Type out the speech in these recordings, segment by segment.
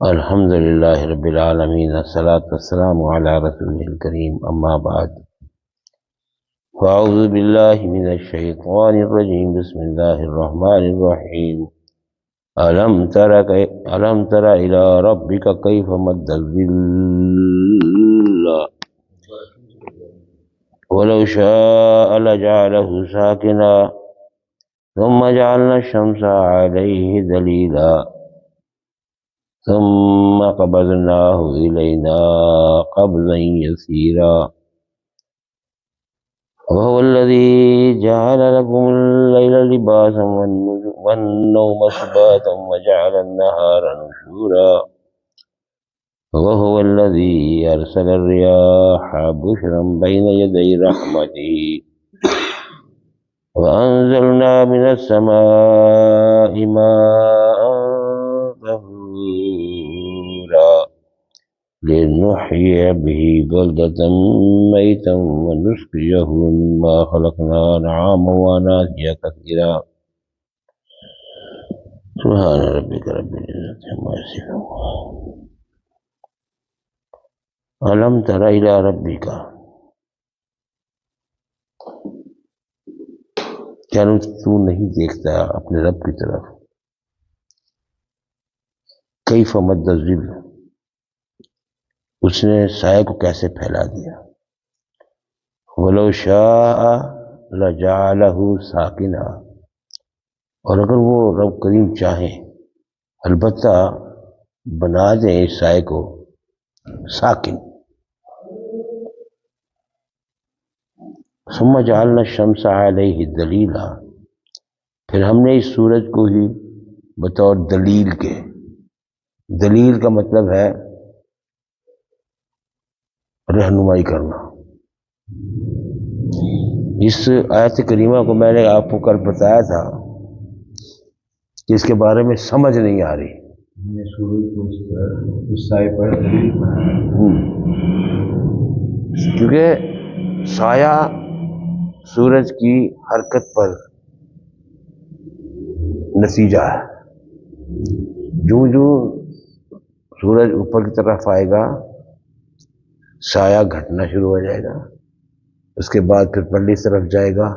الحمد للہ رب العالمین، الصلاۃ والسلام علی رسول الکریم، اما بعد فاعوذ باللہ من الشیطان الرجیم، بسم اللہ الرحمن الرحیم۔ الم تر الی ربک کیف مد الظل ولو شاء لجعلہ ساکنا ثم جعلنا الشمس علیہ دلیلا ثم قبضناه إلينا قبضا يسيرا وهو الذي جعل لكم الليل لباسا والنوم سباتا وجعل النهار نشورا وهو الذي أرسل الرياح بشرا بين يدي رحمته وأنزلنا من السماء ماء طهورا لنحيي به بلدة ميتا ونسقيه مما خلقنا أنعاما وأناسيا كثيرا سبحان ربك رب العزة عما يصفون ألم تر إلى ربك، کیا تو نہیں دیکھتا اپنے رب کی طرف؟ کیف مد الظل، اس نے سائے کو کیسے پھیلا دیا۔ ولو شاء لجعلہ ساکنا، اور اگر وہ رب کریم چاہیں البتہ بنا دیں اس سائے کو ساکن۔ ثم جعلنا الشمس علیہ دلیلا، پھر ہم نے اس سورج کو ہی بطور دلیل کے، دلیل کا مطلب ہے رہنمائی کرنا۔ اس آیت کریمہ کو میں نے آپ کو کل بتایا تھا کہ اس کے بارے میں سمجھ نہیں آ رہی۔ کیونکہ سایہ سورج کی حرکت پر نتیجہ ہے۔ جو سورج اوپر کی طرف آئے گا سایہ گھٹنا شروع ہو جائے گا، اس کے بعد پھر پرلی طرف جائے گا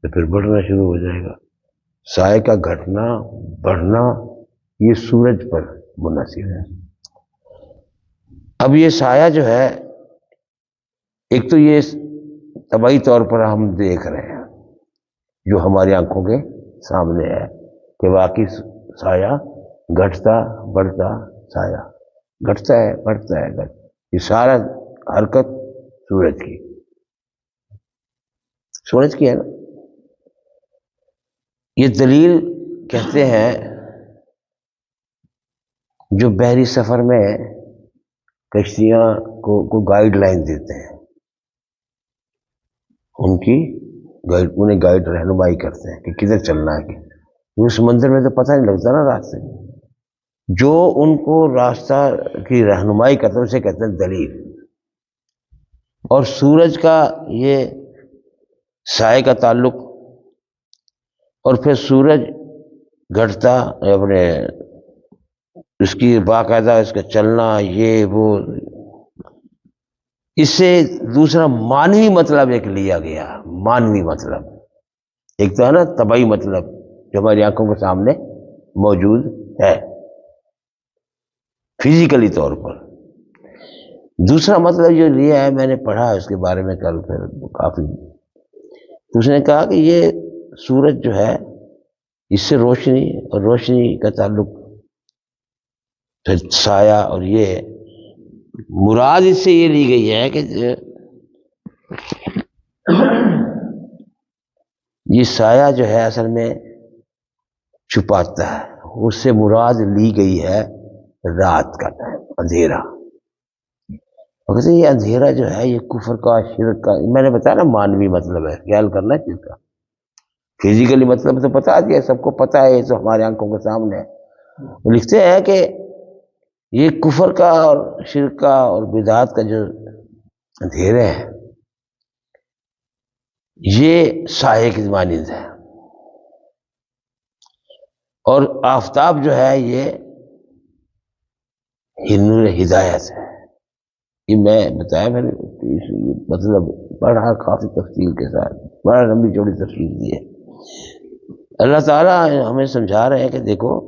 تو پھر بڑھنا شروع ہو جائے گا۔ سایہ کا گھٹنا بڑھنا یہ سورج پر منحصر ہے۔ اب یہ سایہ جو ہے، ایک تو یہ طبعی طور پر ہم دیکھ رہے ہیں جو ہماری آنکھوں کے سامنے ہے کہ واقعی سایہ گھٹتا بڑھتا، سایہ گھٹتا ہے بڑھتا ہے، یہ سارا حرکت سورج کی ہے نا۔ یہ دلیل کہتے ہیں جو بحری سفر میں کشتیاں کو گائیڈ لائن دیتے ہیں، انہیں گائیڈ رہنمائی کرتے ہیں کہ کدھر چلنا ہے۔ وہ سمندر میں تو پتہ نہیں لگتا نا راستے میں، جو ان کو راستہ کی رہنمائی کرتے ہیں اسے کہتے ہیں دلیل۔ اور سورج کا یہ سائے کا تعلق، اور پھر سورج گھٹتا اپنے اس کی باقاعدہ اس کا چلنا، یہ وہ، اس سے دوسرا معنوی مطلب ایک لیا گیا۔ معنوی مطلب ایک تو ہے نا طبعی مطلب جو ہماری آنکھوں کے سامنے موجود ہے فزیکلی طور پر۔ دوسرا مطلب جو لیا ہے، میں نے پڑھا اس کے بارے میں کل پھر کافی، تو اس نے کہا کہ یہ سورج جو ہے اس سے روشنی، اور روشنی کا تعلق پھر سایہ، اور یہ مراد اس سے یہ لی گئی ہے کہ یہ سایہ جو ہے اصل میں چھپاتا ہے، اس سے مراد لی گئی ہے رات کا ٹائم، اندھیرا۔ اور یہ اندھیرا جو ہے یہ کفر کا، شرک کا، میں نے بتایا نا معنوی مطلب ہے، خیال کرنا چیز کا۔ فزیکلی مطلب تو بتا دیا، سب کو پتہ ہے، یہ تو ہماری آنکھوں کے سامنے ہے۔ وہ لکھتے ہیں کہ یہ کفر کا اور شرک کا اور بدعات کا جو اندھیرے ہیں یہ سائے کی مانند ہے، اور آفتاب جو ہے یہ یہ نور ہدایت ہے. یہ میں بتایا میں نے مطلب بڑا کافی تفصیل کے ساتھ بڑا لمبی چوڑی تفصیل دی ہے. اللہ تعالیٰ ہمیں سمجھا رہے ہیں کہ دیکھو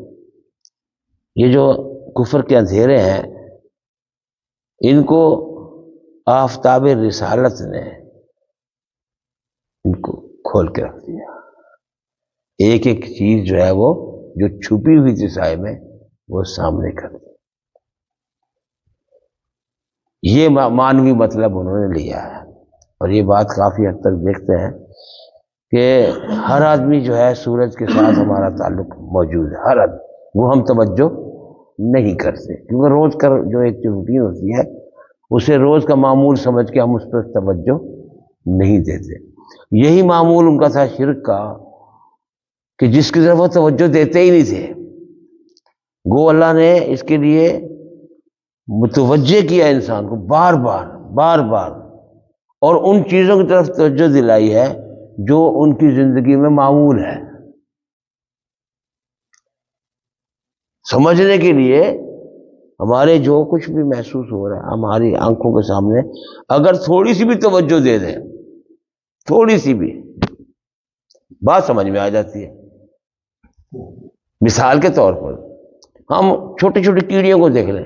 یہ جو کفر کے اندھیرے ہیں ان کو آفتاب رسالت نے ان کو کھول کے رکھ دیا. ایک ایک چیز جو ہے وہ جو چھپی ہوئی تھی سائے میں وہ سامنے کر دی. یہ مانوی مطلب انہوں نے لیا ہے. اور یہ بات کافی حد تک دیکھتے ہیں کہ ہر آدمی جو ہے سورج کے ساتھ ہمارا تعلق موجود ہے. ہر آدمی وہ ہم توجہ نہیں کرتے کیونکہ روز کا جو ایک روٹین ہوتی ہے اسے روز کا معمول سمجھ کے ہم اس پر توجہ نہیں دیتے. یہی معمول ان کا تھا شرک کا کہ جس کی طرف وہ توجہ دیتے ہی نہیں تھے. گو اللہ نے اس کے لیے متوجہ کیا انسان کو بار بار اور ان چیزوں کی طرف توجہ دلائی ہے جو ان کی زندگی میں معمول ہے. سمجھنے کے لیے ہمارے جو کچھ بھی محسوس ہو رہا ہے ہماری آنکھوں کے سامنے اگر تھوڑی سی بھی توجہ دے دیں تھوڑی سی بھی بات سمجھ میں آ جاتی ہے. مثال کے طور پر ہم چھوٹے چھوٹے کیڑیوں کو دیکھ لیں.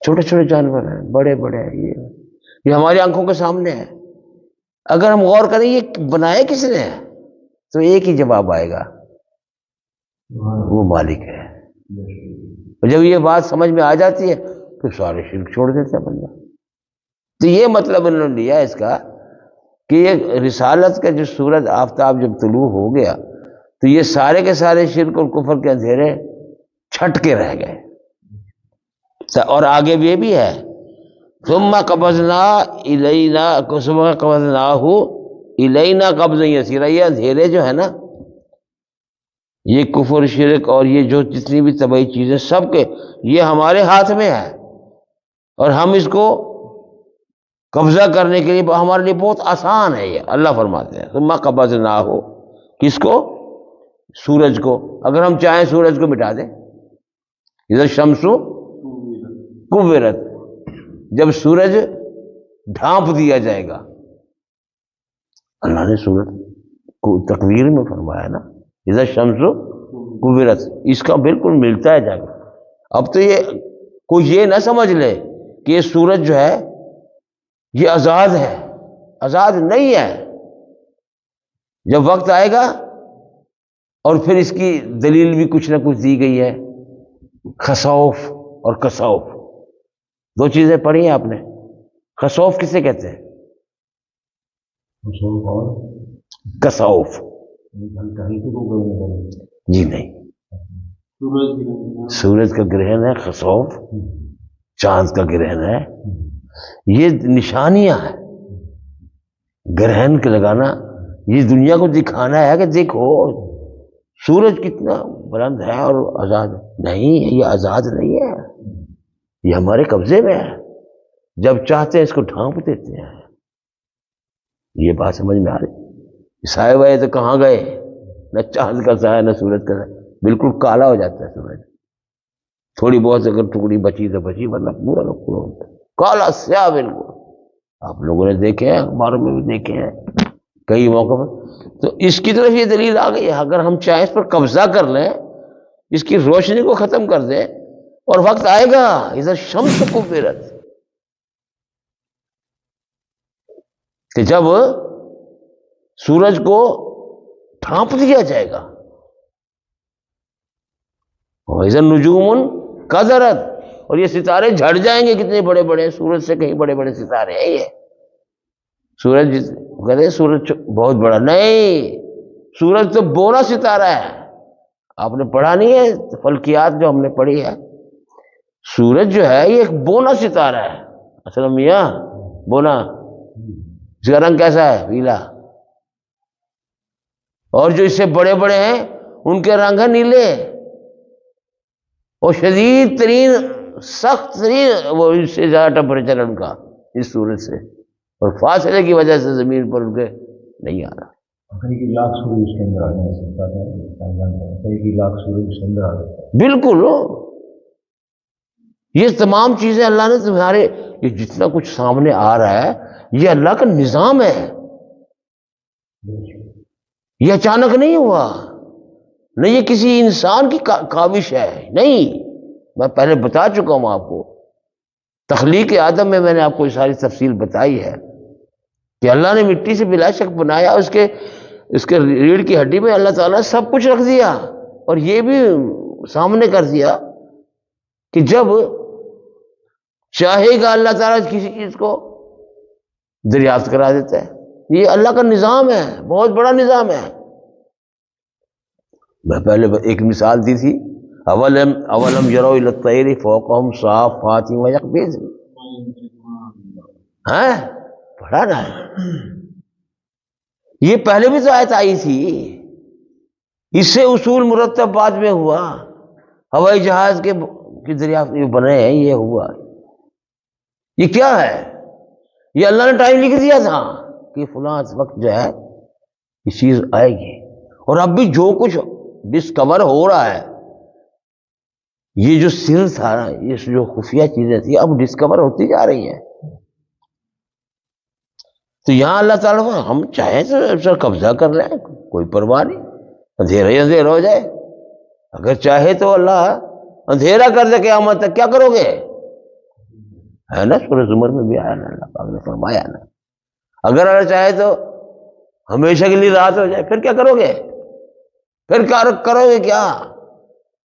چھوٹے چھوٹے جانور ہیں بڑے بڑے ہیں یہ ہماری آنکھوں کے سامنے ہے. اگر ہم غور کریں یہ بنائے کس نے تو ایک ہی جواب آئے گا وہ مالک ہے. جب یہ بات سمجھ میں آ جاتی ہے تو سارے شرک چھوڑ دیتا ہے بندہ. تو یہ مطلب انہوں نے لیا اس کا کہ یہ رسالت کا جو سورج آفتاب جب طلوع ہو گیا تو یہ سارے کے سارے شرک اور کفر کے اندھیرے چھٹ کے رہ گئے. اور آگے یہ بھی ہے ثم قبضنا الینا قبضا یسیرا. یہ اندھیرے جو ہے نا یہ کفر شرک اور یہ جو جتنی بھی طبعی چیزیں سب کے یہ ہمارے ہاتھ میں ہے اور ہم اس کو قبضہ کرنے کے لیے ہمارے لیے بہت آسان ہے. یہ اللہ فرماتے ہیں ثم قبضناہ کس کو سورج کو. اگر ہم چاہیں سورج کو مٹا دیں اذا الشمس کورت جب سورج ڈھانپ دیا جائے گا. اللہ نے سورج کو تقویر میں فرمایا نا اذا الشمس کورت اس کا بالکل ملتا ہے جا کے. اب تو یہ کوئی یہ نہ سمجھ لے کہ یہ سورج جو ہے یہ آزاد ہے. آزاد نہیں ہے. جب وقت آئے گا اور پھر اس کی دلیل بھی کچھ نہ کچھ دی گئی ہے خسوف اور کسوف. دو چیزیں پڑھی ہیں آپ نے. خسوف کسے کہتے ہیں کسوف جی نہیں سورج کا گرہن ہے خسوف چاند کا گرہن ہے. یہ نشانیاں ہیں گرہن کے لگانا یہ دنیا کو دکھانا ہے کہ دیکھو سورج کتنا بلند ہے اور آزاد نہیں. یہ آزاد نہیں ہے یہ ہمارے قبضے میں ہے. جب چاہتے ہیں اس کو ڈھانپ دیتے ہیں. یہ بات سمجھ میں آ رہی. سائے وائے تو کہاں گئے نہ چاند کا سایہ نہ سورج کا سایہ. بالکل کالا ہو جاتا ہے سورج. تھوڑی بہت اگر ٹکڑی بچی تو بچی ورنہ پورا کا پورا ہوتا ہے کالا سیاہ بالکل. آپ لوگوں نے دیکھے ہیں اخباروں میں بھی دیکھے ہیں کئی موقع پر. تو اس کی طرف یہ دلیل آ گئی ہے اگر ہم چاہیں اس پر قبضہ کر لیں اس کی روشنی کو ختم کر دیں اور وقت آئے گا اذا الشمس کورت کہ جب سورج کو ڈھانپ دیا جائے گا اذا النجوم انکدرت اور یہ ستارے جھڑ جائیں گے. کتنے بڑے بڑے سورج سے کہیں بڑے بڑے ستارے ہیں. یہ سورج کہتے ہیں سورج بہت بڑا نہیں. سورج تو بونا ستارہ ہے. آپ نے پڑھا نہیں ہے فلکیات جو ہم نے پڑھی ہے. سورج جو ہے یہ ایک بونا ستارہ ہے. اصل میاں بونا اس کا رنگ کیسا ہے پیلا اور جو اس سے بڑے بڑے ہیں ان کے رنگ ہے نیلے اور شدید ترین سخت ترین وہ اس سے زیادہ ٹمپریچر ان کا اس سورج سے اور فاصلے کی وجہ سے زمین پر ان کے نہیں آ رہا. کئی لاکھ سورج اس کے اندر آ جائیں. کئی لاکھ سورج اس کے اندر آ جائیں. بالکل یہ تمام چیزیں اللہ نے تمہارے، یہ جتنا کچھ سامنے آ رہا ہے یہ اللہ کا نظام ہے، یہ اچانک نہیں ہوا، نہ یہ کسی انسان کی کاوش ہے، نہیں، میں پہلے بتا چکا ہوں آپ کو، تخلیق آدم میں نے آپ کو یہ ساری تفصیل بتائی ہے کہ اللہ نے مٹی سے بلا شک بنایا، اس کے ریڑھ کی ہڈی میں اللہ تعالیٰ سب کچھ رکھ دیا، اور یہ بھی سامنے کر دیا کہ جب چاہے گا اللہ تعالیٰ کسی چیز کو دریافت کرا دیتا ہے، یہ اللہ کا نظام ہے، بہت بڑا نظام ہے۔ میں پہلے ایک مثال دی تھی، اولم یروا الی الطیر فوقہم صافات ویقبضن، پڑھا نا، یہ پہلے بھی تو آیت آئی تھی، اس سے اصول مرتب بعد میں ہوا، ہوائی جہاز کے دریافت بنے ہیں، یہ ہوا، یہ کیا ہے؟ یہ اللہ نے ٹائم لکھ دیا تھا کہ فلاں وقت جو ہے یہ چیز آئے گی، اور اب بھی جو کچھ ڈسکور ہو رہا ہے، یہ جو سر تھا، یہ جو خفیہ چیزیں تھیں اب ڈسکور ہوتی جا رہی ہیں، تو یہاں اللہ تعالیٰ ہم چاہیں تو اس پر قبضہ کر لیں، کوئی پرواہ نہیں، اندھیرا ہی اندھیرا ہو جائے، اگر چاہے تو اللہ اندھیرا کر دے قیامت تک، کیا کرو گے؟ ہے نا، سورہ زمر میں بھی آیا نا، اللہ پاک نے فرمایا نا، اگر اللہ چاہے تو ہمیشہ کے لیے رات ہو جائے، پھر کیا کرو گے؟ پھر کرو گے کیا؟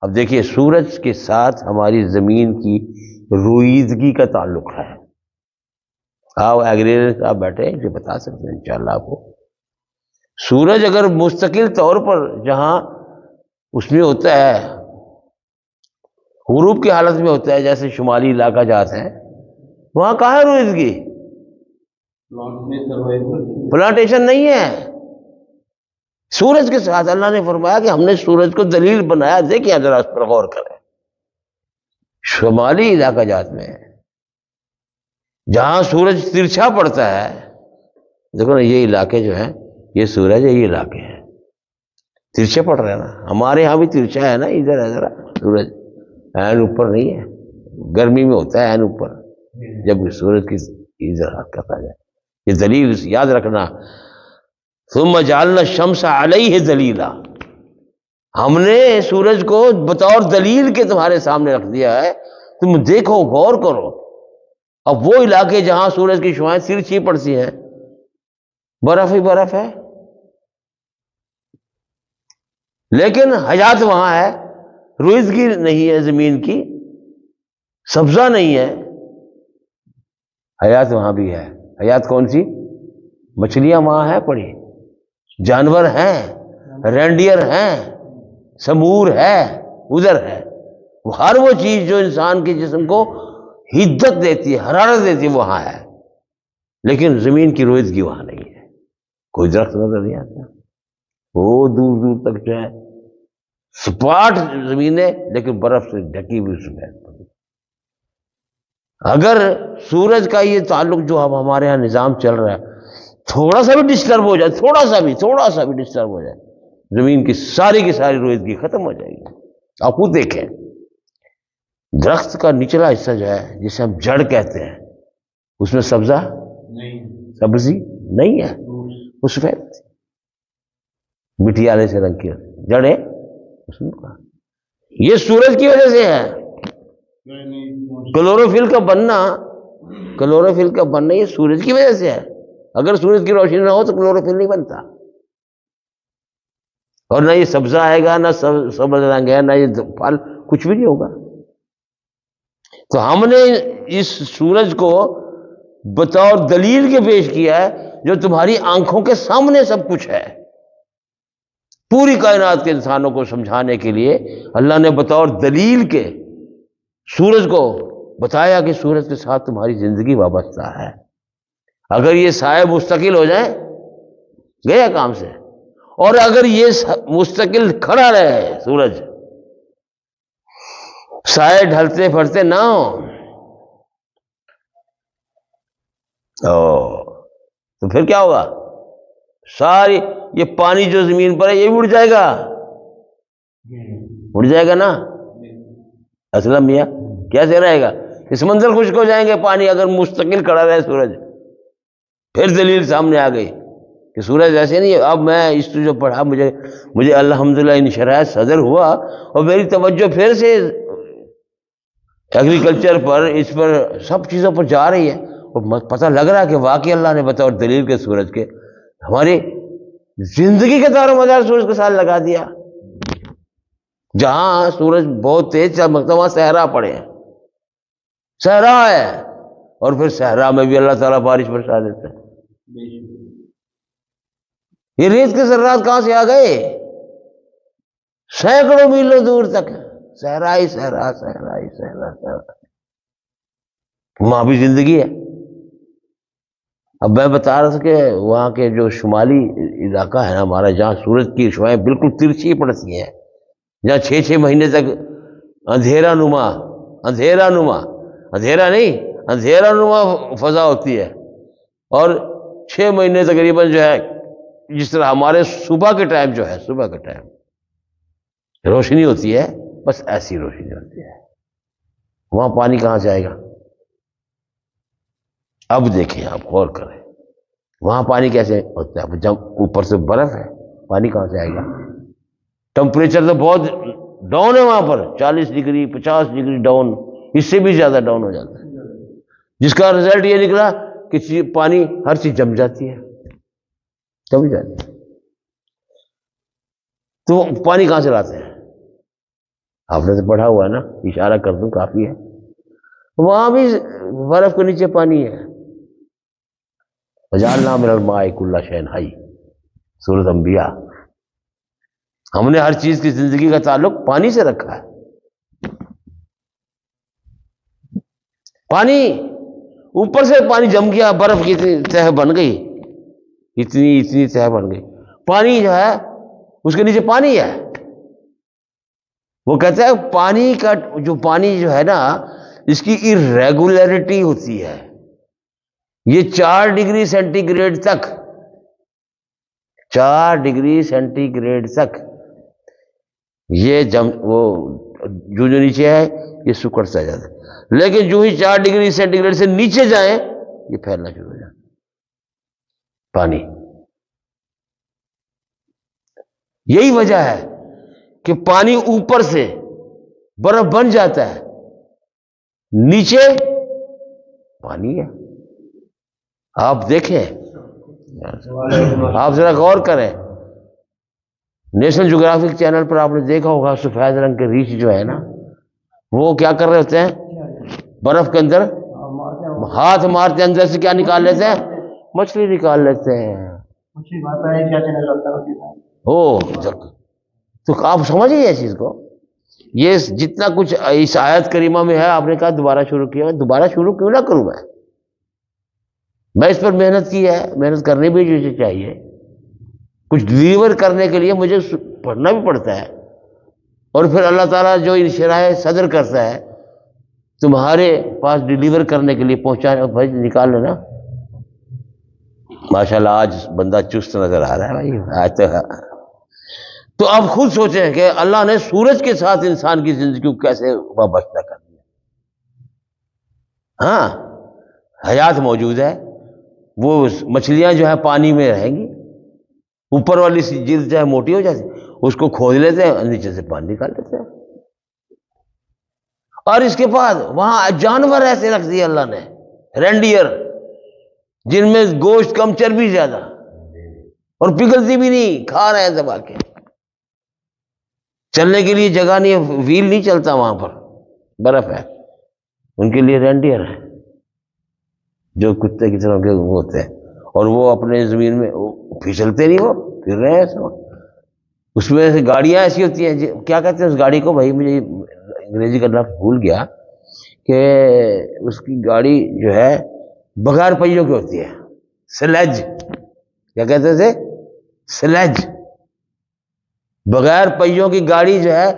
اب دیکھیے سورج کے ساتھ ہماری زمین کی رویدگی کا تعلق ہے، ایگریریئر صاحب بیٹھے ہیں، یہ بتا سکتے ہیں انشاءاللہ آپ کو۔ سورج اگر مستقل طور پر جہاں اس میں ہوتا ہے، غروب کی حالت میں ہوتا ہے، جیسے شمالی علاقہ جاتے ہیں، وہاں کہاں ہے رویدگی؟ پلانٹیشن نہیں ہے۔ سورج کے ساتھ اللہ نے فرمایا کہ ہم نے سورج کو دلیل بنایا، دیکھیں ذرا اس پر غور کریں، شمالی علاقہ جات میں جہاں سورج ترچھا پڑتا ہے، دیکھو نا یہ علاقے جو ہیں، یہ سورج ہے، یہ علاقے ہیں ترچھے پڑ رہے ہیں نا، ہمارے یہاں بھی ترچھا ہے نا، ادھر ہے ذرا سورج، عین اوپر نہیں ہے، گرمی میں ہوتا ہے عین اوپر، جب سورج کی ادھر حرکت آ جائے، یہ دلیل یاد رکھنا۔ ثم جعلنا الشمس علیہ دلیلا، ہم نے سورج کو بطور دلیل کے تمہارے سامنے رکھ دیا ہے، تم دیکھو، غور کرو۔ اب وہ علاقے جہاں سورج کی شعاعیں ترچھی پڑتی ہیں، برف ہی برف ہے، لیکن حیات وہاں ہے، رویدگی نہیں ہے زمین کی، سبزہ نہیں ہے، حیات وہاں بھی ہے۔ حیات کون سی؟ مچھلیاں وہاں ہیں پڑی، جانور ہیں، رینڈیئر ہیں، سمور ہے، ادھر ہے، ہر وہ چیز جو انسان کے جسم کو حدت دیتی ہے، حرارت دیتی ہے، وہاں ہے، لیکن زمین کی رویدگی وہاں نہیں ہے، کوئی درخت نظر نہیں آتا، وہ دور دور تک جو ہے سپاٹ زمین ہے، لیکن برف سے ڈھکی ہوئی سفید۔ اگر سورج کا یہ تعلق جو اب ہمارے ہاں نظام چل رہا ہے، تھوڑا سا بھی ڈسٹرب ہو جائے، تھوڑا سا بھی ڈسٹرب ہو جائے، زمین کی ساری رویدگی ختم ہو جائے گی۔ آپ خود دیکھیں، درخت کا نچلا حصہ جو ہے جسے ہم جڑ کہتے ہیں، اس میں سبزی نہیں ہے، وہ سفید مٹیالے سے رنگ کی جڑ ہے اس میں، یہ سورج کی وجہ سے ہے۔ کلوروفل کا بننا یہ سورج کی وجہ سے ہے، اگر سورج کی روشنی نہ ہو تو کلوروفل نہیں بنتا، اور نہ یہ سبزہ آئے گا، نہ سبز رنگ ہے، نہ یہ پھل، کچھ بھی نہیں ہوگا۔ تو ہم نے اس سورج کو بطور دلیل کے پیش کیا ہے، جو تمہاری آنکھوں کے سامنے سب کچھ ہے، پوری کائنات کے انسانوں کو سمجھانے کے لیے اللہ نے بطور دلیل کے سورج کو بتایا کہ سورج کے ساتھ تمہاری زندگی وابستہ ہے، اگر یہ سائے مستقل ہو جائیں گیا کام سے، اور اگر یہ مستقل کھڑا رہے سورج، سائے ڈھلتے پھرتے نہ ہو، تو پھر کیا ہوگا؟ ساری یہ پانی جو زمین پر ہے یہ بھی اڑ جائے گا نا اسلم میاں، کیسے رہے گا؟ اس منظر خشک ہو جائیں گے پانی اگر مستقل کھڑا رہے سورج. پھر دلیل سامنے آ گئی کہ سورج ایسے نہیں ہے. اب میں اس کو جو پڑھا مجھے الحمدللہ انشراح صدر ہوا اور میری توجہ پھر سے ایگریکلچر پر، اس پر، سب چیزوں پر جا رہی ہے، اور پتہ لگ رہا ہے کہ واقعی اللہ نے بطور دلیل کے سورج کے ہماری زندگی کا دار و مدار سورج کے ساتھ لگا دیا. جہاں سورج بہت تیز چمکتا وہاں صحرا پڑے ہیں، صحرا ہے، اور پھر صحرا میں بھی اللہ تعالیٰ بارش برسا دیتا ہے. یہ ریت کے ذرات کہاں سے آ گئے؟ سینکڑوں میلوں دور تک صحرا ہی صحرا، صحرا ہی صحرا، صحرا. وہاں بھی زندگی ہے. اب میں بتا رہا تھا کہ وہاں کے جو شمالی علاقہ ہے نا ہمارا، جہاں سورج کی شعاعیں بالکل ترچھی پڑتی ہیں، جہاں 6 مہینے تک اندھیرا نما، اندھیرا نما، اندھیرا نہیں، اندھیرا نما فضا ہوتی ہے، اور 6 مہینے تقریباً جو ہے جس طرح ہمارے صبح کے ٹائم جو ہے، صبح کے ٹائم روشنی ہوتی ہے، بس ایسی روشنی ہوتی ہے. وہاں پانی کہاں سے آئے گا؟ اب دیکھیں، آپ غور کریں، وہاں پانی کیسے ہوتا ہے؟ جب اوپر سے برف ہے، پانی کہاں سے آئے گا؟ ٹمپریچر تو بہت ڈاؤن ہے وہاں پر، 40 ڈگری 50 ڈگری ڈاؤن، اس سے بھی زیادہ ڈاؤن ہو جاتا ہے، جس کا رزلٹ یہ نکلا کہ پانی ہر چیز جم جاتی ہے، جم جاتی ہے. تو پانی کہاں سے لاتے ہیں؟ آپ نے تو پڑھا ہوا ہے نا، اشارہ کر دوں کافی ہے. وہاں بھی برف کے نیچے پانی ہے. وجعلنا من الماء کل شیء حی، سورۃ انبیاء. ہم نے ہر چیز کی زندگی کا تعلق پانی سے رکھا ہے. پانی اوپر سے پانی جم گیا، برف کی اتنی تہ بن گئی، اتنی تہ بن گئی. پانی جو ہے اس کے نیچے پانی ہے. وہ کہتا ہے پانی کا جو ہے نا، اس کی ارریگولیرٹی ہوتی ہے. یہ 4 ڈگری سینٹی گریڈ تک، 4 ڈگری سینٹی گریڈ تک یہ وہ جو نیچے ہے یہ سکڑتا جاتا ہے. لیکن جو ہی 4 ڈگری سینٹی گریڈ سے نیچے جائیں یہ پھیلنا شروع ہو جاتا ہے پانی. یہی وجہ ہے کہ پانی اوپر سے برف بن جاتا ہے، نیچے پانی ہے. آپ دیکھیں، آپ ذرا غور کریں، نیشنل جغرافک چینل پر آپ نے دیکھا ہوگا سفید رنگ کے ریچھ جو ہے نا، وہ کیا کر رہے ہوتے ہیں؟ برف کے اندر ہاتھ مارتے، اندر سے کیا نکال لیتے ہیں؟ مچھلی نکال لیتے ہیں. تو آپ سمجھیے یہ چیز کو، یہ جتنا کچھ اس آیت کریمہ میں ہے، آپ نے کہا دوبارہ شروع کیا. میں دوبارہ شروع کیوں نہ کروں؟ میں اس پر محنت کی ہے، محنت کرنی بھی چاہیے. کچھ ڈلیور کرنے کے لیے مجھے پڑھنا بھی پڑتا ہے، اور پھر اللہ تعالیٰ جو انشراح صدر کرتا ہے تمہارے پاس ڈلیور کرنے کے لیے پہنچانے، بھائی نکال لینا. ماشاءاللہ آج بندہ چست نظر آ رہا ہے بھائی. آج تو آپ خود سوچیں کہ اللہ نے سورج کے ساتھ انسان کی زندگی کو کیسے وابستہ کر دیا. ہاں حیات موجود ہے. وہ مچھلیاں جو ہے پانی میں رہیں گی، اوپر والی جلد جو ہے موٹی ہو جاتی، اس کو کھود لیتے ہیں، نیچے سے پانی نکال لیتے ہیں. اور اس کے بعد وہاں جانور ایسے رکھ دیے اللہ نے، رینڈیئر، جن میں گوشت کم چربی زیادہ، اور پگھلتی بھی نہیں، کھا رہے ہیں دبا کے. چلنے کے لیے جگہ نہیں ہے، ویل نہیں چلتا وہاں پر، برف ہے. ان کے لیے رینڈیئر ہے جو کتے کی طرح کے ہوتے ہیں، اور وہ اپنے زمین میں پھسلتے نہیں، وہ پھر رہے ہیں. اس میں سے گاڑیاں ایسی ہوتی ہیں، کیا کہتے ہیں اس گاڑی کو؟ بھائی مجھے انگریزی کا لفظ بھول گیا، کہ اس کی گاڑی جو ہے بغیر پہیوں کی ہوتی ہے، سلیج. کیا کہتے تھے؟ سلیج. بغیر پہیوں کی گاڑی جو ہے،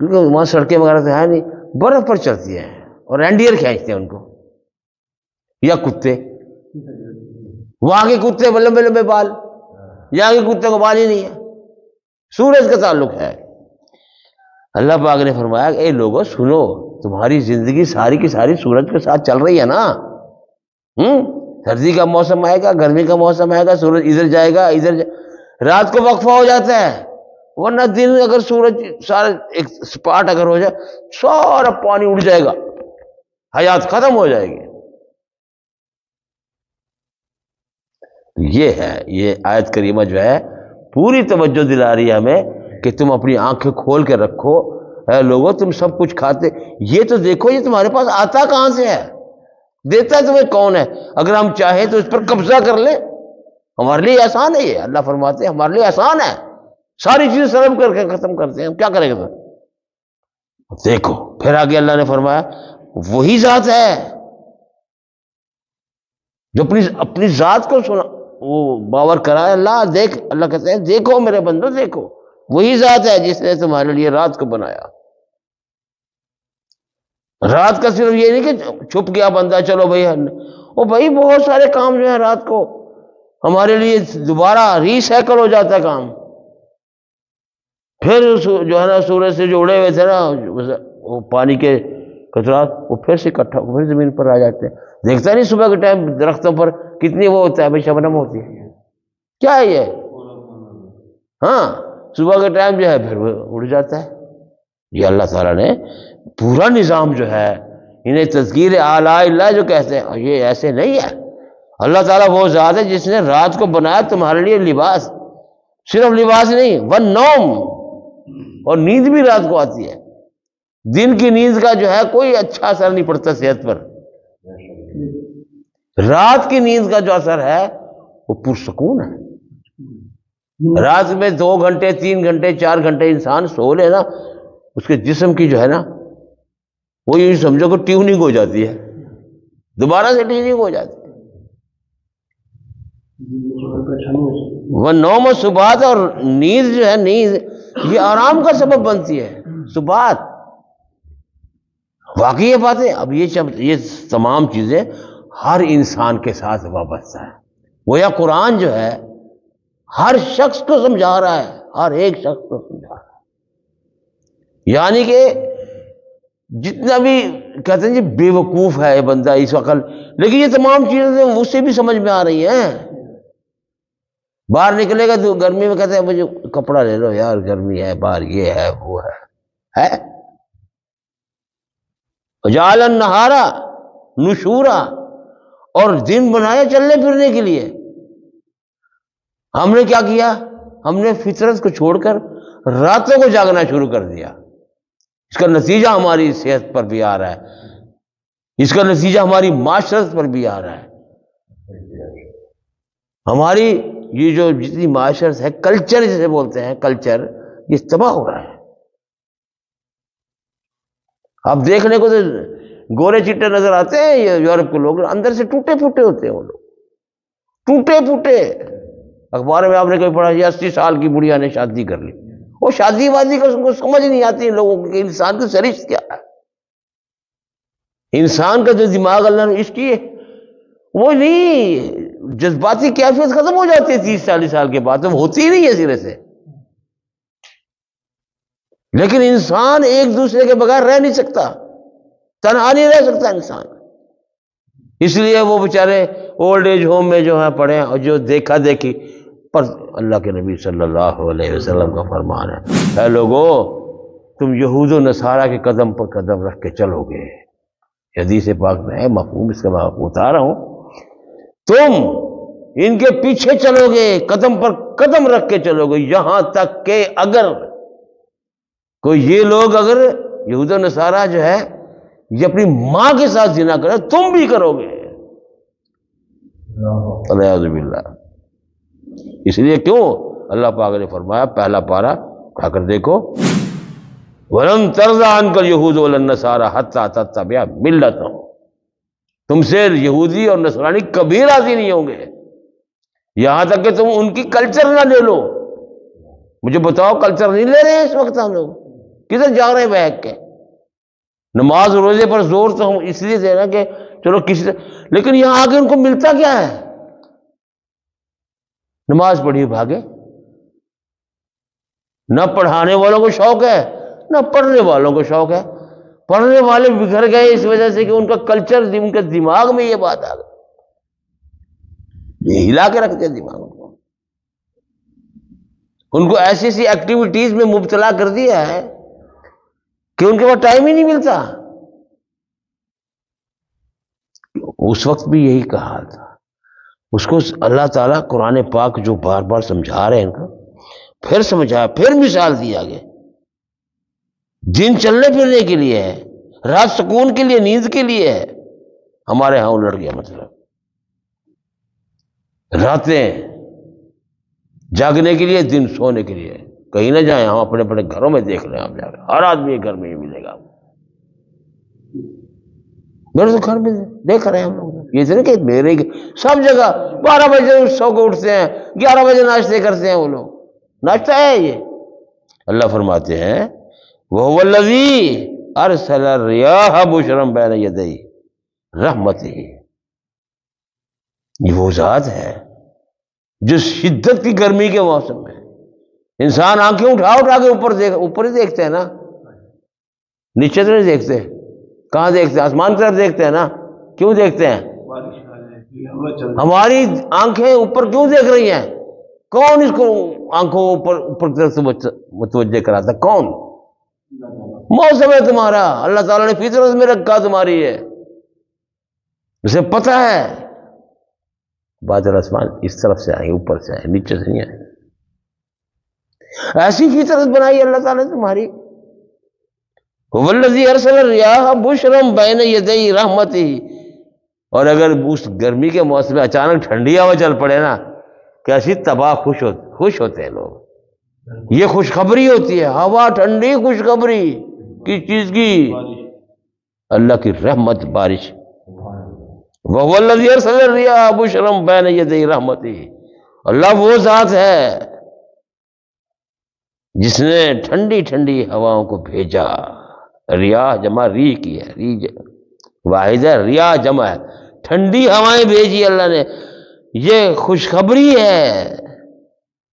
کیونکہ وہاں سڑکیں وغیرہ تو ہے نہیں، برف پر چلتی ہے، اور رینڈیئر کھینچتے ہیں ان کو، یا کتے. وہاں کے کتے لمبے لمبے بال، یہاں کے کتے کو بال ہی نہیں ہے. سورج کا تعلق ہے. اللہ پاک نے فرمایا کہ اے لوگو سنو، تمہاری زندگی ساری کی ساری سورج کے ساتھ چل رہی ہے نا. سردی کا موسم آئے گا، گرمی کا موسم آئے گا، سورج ادھر جائے گا رات کو وقفہ ہو جاتا ہے، ورنہ دن اگر سورج سارا ایک سپاٹ اگر ہو جائے سارا پانی اڑ جائے گا، حیات ختم ہو جائے گی. یہ ہے، یہ آیت کریمہ جو ہے پوری توجہ دلا رہی ہے ہمیں کہ تم اپنی آنکھیں کھول کے رکھو. اے لوگوں تم سب کچھ کھاتے، یہ تو دیکھو یہ تمہارے پاس آتا کہاں سے ہے، دیتا تمہیں کون ہے. اگر ہم چاہیں تو اس پر قبضہ کر لیں، ہمارے لیے آسان ہے. یہ اللہ فرماتے ہیں ہمارے لیے آسان ہے، ساری چیزیں سرب کر کے ختم کرتے ہیں، ہم کیا کریں گے. دیکھو پھر آگے اللہ نے فرمایا وہی ذات ہے جو اپنی ذات کو سنا وہ باور کرائے. اللہ دیکھ، اللہ کہتے ہیں دیکھو میرے بندو دیکھو، وہی ذات ہے جس نے تمہارے لیے رات کو بنایا. رات کا صرف یہ نہیں کہ چھپ گیا بندہ چلو بھائی، وہ بھائی بہت سارے کام جو ہے رات کو ہمارے لیے دوبارہ ری سائیکل ہو جاتا ہے کام. پھر جو ہے نا سورج سے جو اڑے ہوئے تھے نا وہ پانی کے قطرات وہ پھر سے اکٹھا پھر زمین پر آ جاتے ہیں. دیکھتا نہیں صبح کے ٹائم درختوں پر کتنی وہ ہوتا ہے بھائی شبنم ہوتی ہے، کیا ہے یہ؟ ہاں صبح کے ٹائم جو ہے پھر وہ اڑ جاتا ہے. یہ اللہ تعالیٰ نے پورا نظام جو ہے، انہیں تذکیر آلاء اللہ جو کہتے ہیں، یہ ایسے نہیں ہے. اللہ تعالیٰ وہ ذات ہے جس نے رات کو بنایا تمہارے لیے لباس، صرف لباس نہیں والنوم، اور نیند بھی رات کو آتی ہے. دن کی نیند کا جو ہے کوئی اچھا اثر نہیں پڑتا صحت پر، رات کی نیند کا جو اثر ہے وہ پرسکون ہے. رات میں 2 گھنٹے 3 گھنٹے 4 گھنٹے انسان سو لے نا، اس کے جسم کی جو ہے نا وہ یہ سمجھو کہ ٹیوننگ ہو جاتی ہے، دوبارہ سے ٹیوننگ ہو جاتی ہے. وہ نوم و سبات، اور نیند جو ہے نیند یہ آرام کا سبب بنتی ہے. سبات واقعی یہ بات ہے. اب یہ تمام چیزیں ہر انسان کے ساتھ وابستہ ہے. وہ یا قرآن جو ہے ہر شخص کو سمجھا رہا ہے، ہر ایک شخص کو سمجھا رہا ہے. یعنی کہ جتنا بھی کہتے ہیں جی بے وقوف ہے یہ بندہ اس وقت، لیکن یہ تمام چیزیں اسے بھی سمجھ میں آ رہی ہیں. باہر نکلے گا تو گرمی میں کہتے ہیں مجھے کپڑا لے لو یار گرمی ہے باہر، یہ ہے وہ ہے. جعل النہار نشورا، اور دن بنایا چلنے پھرنے کے لیے. ہم نے کیا کیا؟ ہم نے فطرت کو چھوڑ کر راتوں کو جاگنا شروع کر دیا. اس کا نتیجہ ہماری صحت پر بھی آ رہا ہے، اس کا نتیجہ ہماری معاشرت پر بھی آ رہا ہے. ہماری یہ جو جتنی معاشرت ہے، کلچر جسے بولتے ہیں، کلچر یہ تباہ ہو رہا ہے. اب دیکھنے کو تو گورے چٹے نظر آتے ہیں یہ یورپ کے لوگ، اندر سے ٹوٹے پھوٹے ہوتے ہیں وہ لوگ، ٹوٹے پھوٹے. اخبار میں آپ نے کبھی پڑھا یہ 80 سال کی بڑھیا نے شادی کر لی، وہ شادی وادی کا کو سمجھ نہیں آتی لوگوں کو کہ انسان کی سرشت کیا ہے. انسان کا جو دماغ اللہ نے اس کی وہ نہیں، جذباتی کیفیت ختم ہو جاتی ہے 30-40 سال کے بعد، تو ہوتی ہی نہیں ہے سرے سے. لیکن انسان ایک دوسرے کے بغیر رہ نہیں سکتا، تنہا نہیں رہ سکتا انسان. اس لیے وہ بیچارے اولڈ ایج ہوم میں جو ہے پڑے، اور جو دیکھا دیکھی پر اللہ کے نبی صلی اللہ علیہ وسلم کا فرمان ہے اے لوگو تم یہود و نصارہ کے قدم پر قدم رکھ کے چلو گے. حدیث پاک میں ہے، مفہوم اس کا میں آپ کو بتا رہا ہوں. تم ان کے پیچھے چلو گے، قدم پر قدم رکھ کے چلو گے، یہاں تک کہ اگر کوئی یہ لوگ اگر یہود و نصارہ جو ہے یہ اپنی ماں کے ساتھ زنا کرے تم بھی کرو گے. الیاذ باللہ. اس لیے کیوں اللہ پاک نے فرمایا، پہلا پارہ اٹھا کر دیکھو، وَلَن تَرْضَىٰ عَنْكَ الْيَهُودُ وَلَا النَّصَارَىٰ حَتَّىٰ تَتَّبِعَ مِلَّتَهُمْ. تم سے یہودی اور نصرانی کبھی راضی نہیں ہوں گے یہاں تک کہ تم ان کی کلچر نہ لے لو. مجھے بتاؤ کلچر نہیں لے رہے ہیں اس وقت ہم لوگ؟ کدھر جا رہے ہیں بہک کے؟ نماز روزے پر زور تو ہم اس لیے دے رہے ہیں کہ چلو کسی، لیکن یہاں آگے ان کو ملتا کیا ہے؟ نماز پڑھی بھاگے. نہ پڑھانے والوں کو شوق ہے نہ پڑھنے والوں کو شوق ہے. پڑھنے والے بگڑ گئے اس وجہ سے کہ ان کا کلچر، ان کے دماغ میں یہ بات آ گئی، یہ ہلا کے رکھتے دماغ کو، ان کو ایسی ایسی ایکٹیویٹیز میں مبتلا کر دیا ہے کہ ان کے پاس ٹائم ہی نہیں ملتا۔ اس وقت بھی یہی کہا تھا، اس کو اللہ تعالیٰ قرآن پاک جو بار بار سمجھا رہے ہیں ان کو پھر سمجھایا، پھر مثال دی آگے۔ دن چلنے پھرنے کے لیے ہے، رات سکون کے لیے، نیند کے لیے ہے، ہمارے ہاں الٹ گیا مطلب، راتیں جاگنے کے لیے، دن سونے کے لیے۔ کہیں نہ جائیں، ہم اپنے اپنے گھروں میں دیکھ لیں، آپ جا کر ہر آدمی گھر میں ہی ملے گا، میرے تو گھر میں دیکھ رہے ہیں ہم لوگ، یہ نہیں کہ میرے سب جگہ 12 بجے سو کو اٹھتے ہیں، 11 بجے ناشتے کرتے ہیں وہ لوگ، ناشتہ ہے یہ۔ اللہ فرماتے ہیں وَهُوَ الَّذِي أَرْسَلَ الرِّيَاحَ بُشْرًا بَيْنَ يَدَيْ رَحْمَتِهِ، یہ وہ ذات ہے جو شدت کی گرمی کے موسم میں انسان آنکھیں اٹھا اٹھا کے اوپر ہی دیکھتے ہیں نا، نیچے تو نہیں دیکھتے، کہاں دیکھتے ہیں؟ آسمان کی طرف دیکھتے ہیں نا، کیوں دیکھتے ہیں؟ ہماری آنکھیں اوپر کیوں دیکھ رہی ہیں؟ کون اس کو آنکھوں اوپر کی طرف سے متوجہ کراتا؟ کون؟ موسم ہے تمہارا، اللہ تعالیٰ نے فطرت میں رکھا تمہاری ہے، اسے پتہ ہے بادل آسمان اس طرف سے آئیں، اوپر سے آئیں، نیچے سے نہیں آئیں، ایسی فطرت بنائی اللہ تعالیٰ نے تمہاری۔ هُوَ الَّذِي أَرْسَلَ الرِّيَاحَ بُشْرًا بَيْنَ يَدَيْ رَحْمَتِهِ، اور اگر اس گرمی کے موسم میں اچانک ٹھنڈی ہوا چل پڑے نا، کیسی تباہ خوش ہوتے ہیں لوگ، یہ خوشخبری ہوتی ہے، ہوا ٹھنڈی، خوشخبری کس چیز کی؟ اللہ کی رحمت، بارش۔ وَهُوَ الَّذِي أَرْسَلَ الرِّيَاحَ بُشْرًا بَيْنَ يَدَيْ رَحْمَتِهِ، اللہ وہ ذات ہے جس نے ٹھنڈی ٹھنڈی ہواؤں کو بھیجا، ریاح جمع ری کی ہے، ری واحد ہے، ریاح جمع ہے، ٹھنڈی ہوائیں بھیجی اللہ نے، یہ خوشخبری ہے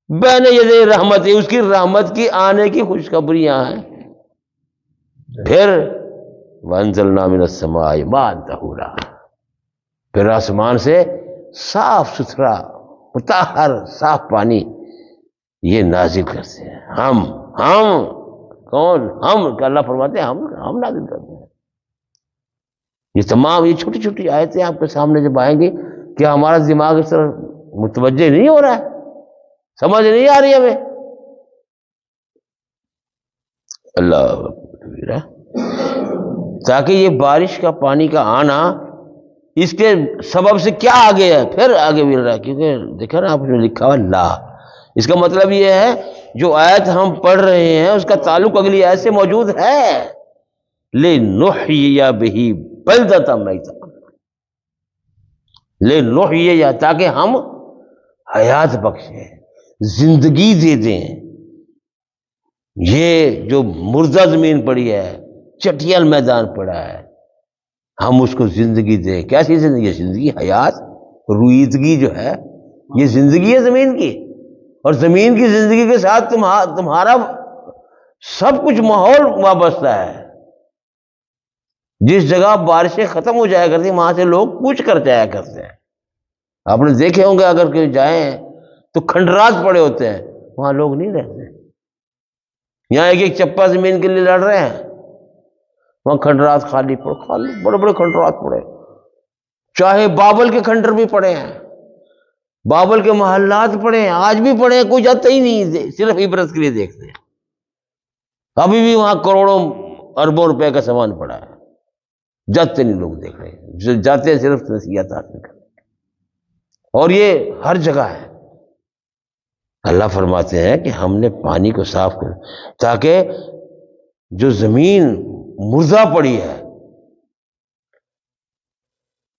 بین یدی رحمت، اس کی رحمت کی آنے کی خوشخبریاں ہیں۔ پھر وَأَنزَلْنَا مِنَ السَّمَاءِ مَاءً طَهُورًا، پھر آسمان سے صاف ستھرا مطہر صاف پانی یہ نازل کرتے ہیں، ہم کون؟ ہم، کہ اللہ فرماتے ہیں ہم نازل کرتے ہیں۔ یہ تمام یہ چھوٹی چھوٹی آیتیں آپ کے سامنے جب آئیں گی، کیا ہمارا دماغ اس طرح متوجہ نہیں ہو رہا ہے؟ سمجھ نہیں آ رہی ہمیں؟ اللہ تاکہ یہ بارش کا پانی کا آنا اس کے سبب سے کیا آگے ہے، پھر آگے مل رہا ہے، کیونکہ دیکھا نا آپ نے لکھا ہوا لا، اس کا مطلب یہ ہے جو آیت ہم پڑھ رہے ہیں اس کا تعلق اگلی آیت سے موجود ہے، لِنُحْيِيَ بِهِ بَلْدَةً مَيْتًا، لِنُحْيِيَ، تاکہ ہم حیات بخشیں، زندگی دے دیں، یہ جو مردہ زمین پڑی ہے، چٹیل میدان پڑا ہے، ہم اس کو زندگی دیں۔ کیسی زندگی؟ زندگی حیات، رویدگی جو ہے یہ زندگی ہے زمین کی، اور زمین کی زندگی کے ساتھ تمہارا سب کچھ ماحول وابستہ ہے۔ جس جگہ بارشیں ختم ہو جایا کرتی وہاں سے لوگ کوچ کر جایا کرتے ہیں، آپ نے دیکھے ہوں گے، اگر کہیں جائیں تو کھنڈرات پڑے ہوتے ہیں، وہاں لوگ نہیں رہتے۔ یہاں ایک چپا زمین کے لیے لڑ رہے ہیں، وہاں کھنڈرات خالی بڑے بڑے کھنڈرات پڑے، چاہے بابل کے کھنڈر بھی پڑے ہیں، بابل کے محلات پڑے ہیں، آج بھی پڑے ہیں، کوئی جاتا ہی نہیں، صرف عبرت کے لیے دیکھتے ہیں۔ ابھی بھی وہاں کروڑوں اربوں روپے کا سامان پڑا ہے، جاتے نہیں لوگ دیکھ رہے ہیں، جو جاتے ہیں صرف نصیحت حاصل کرنے، اور یہ ہر جگہ ہے۔ اللہ فرماتے ہیں کہ ہم نے پانی کو صاف کر تاکہ جو زمین مردہ پڑی ہے،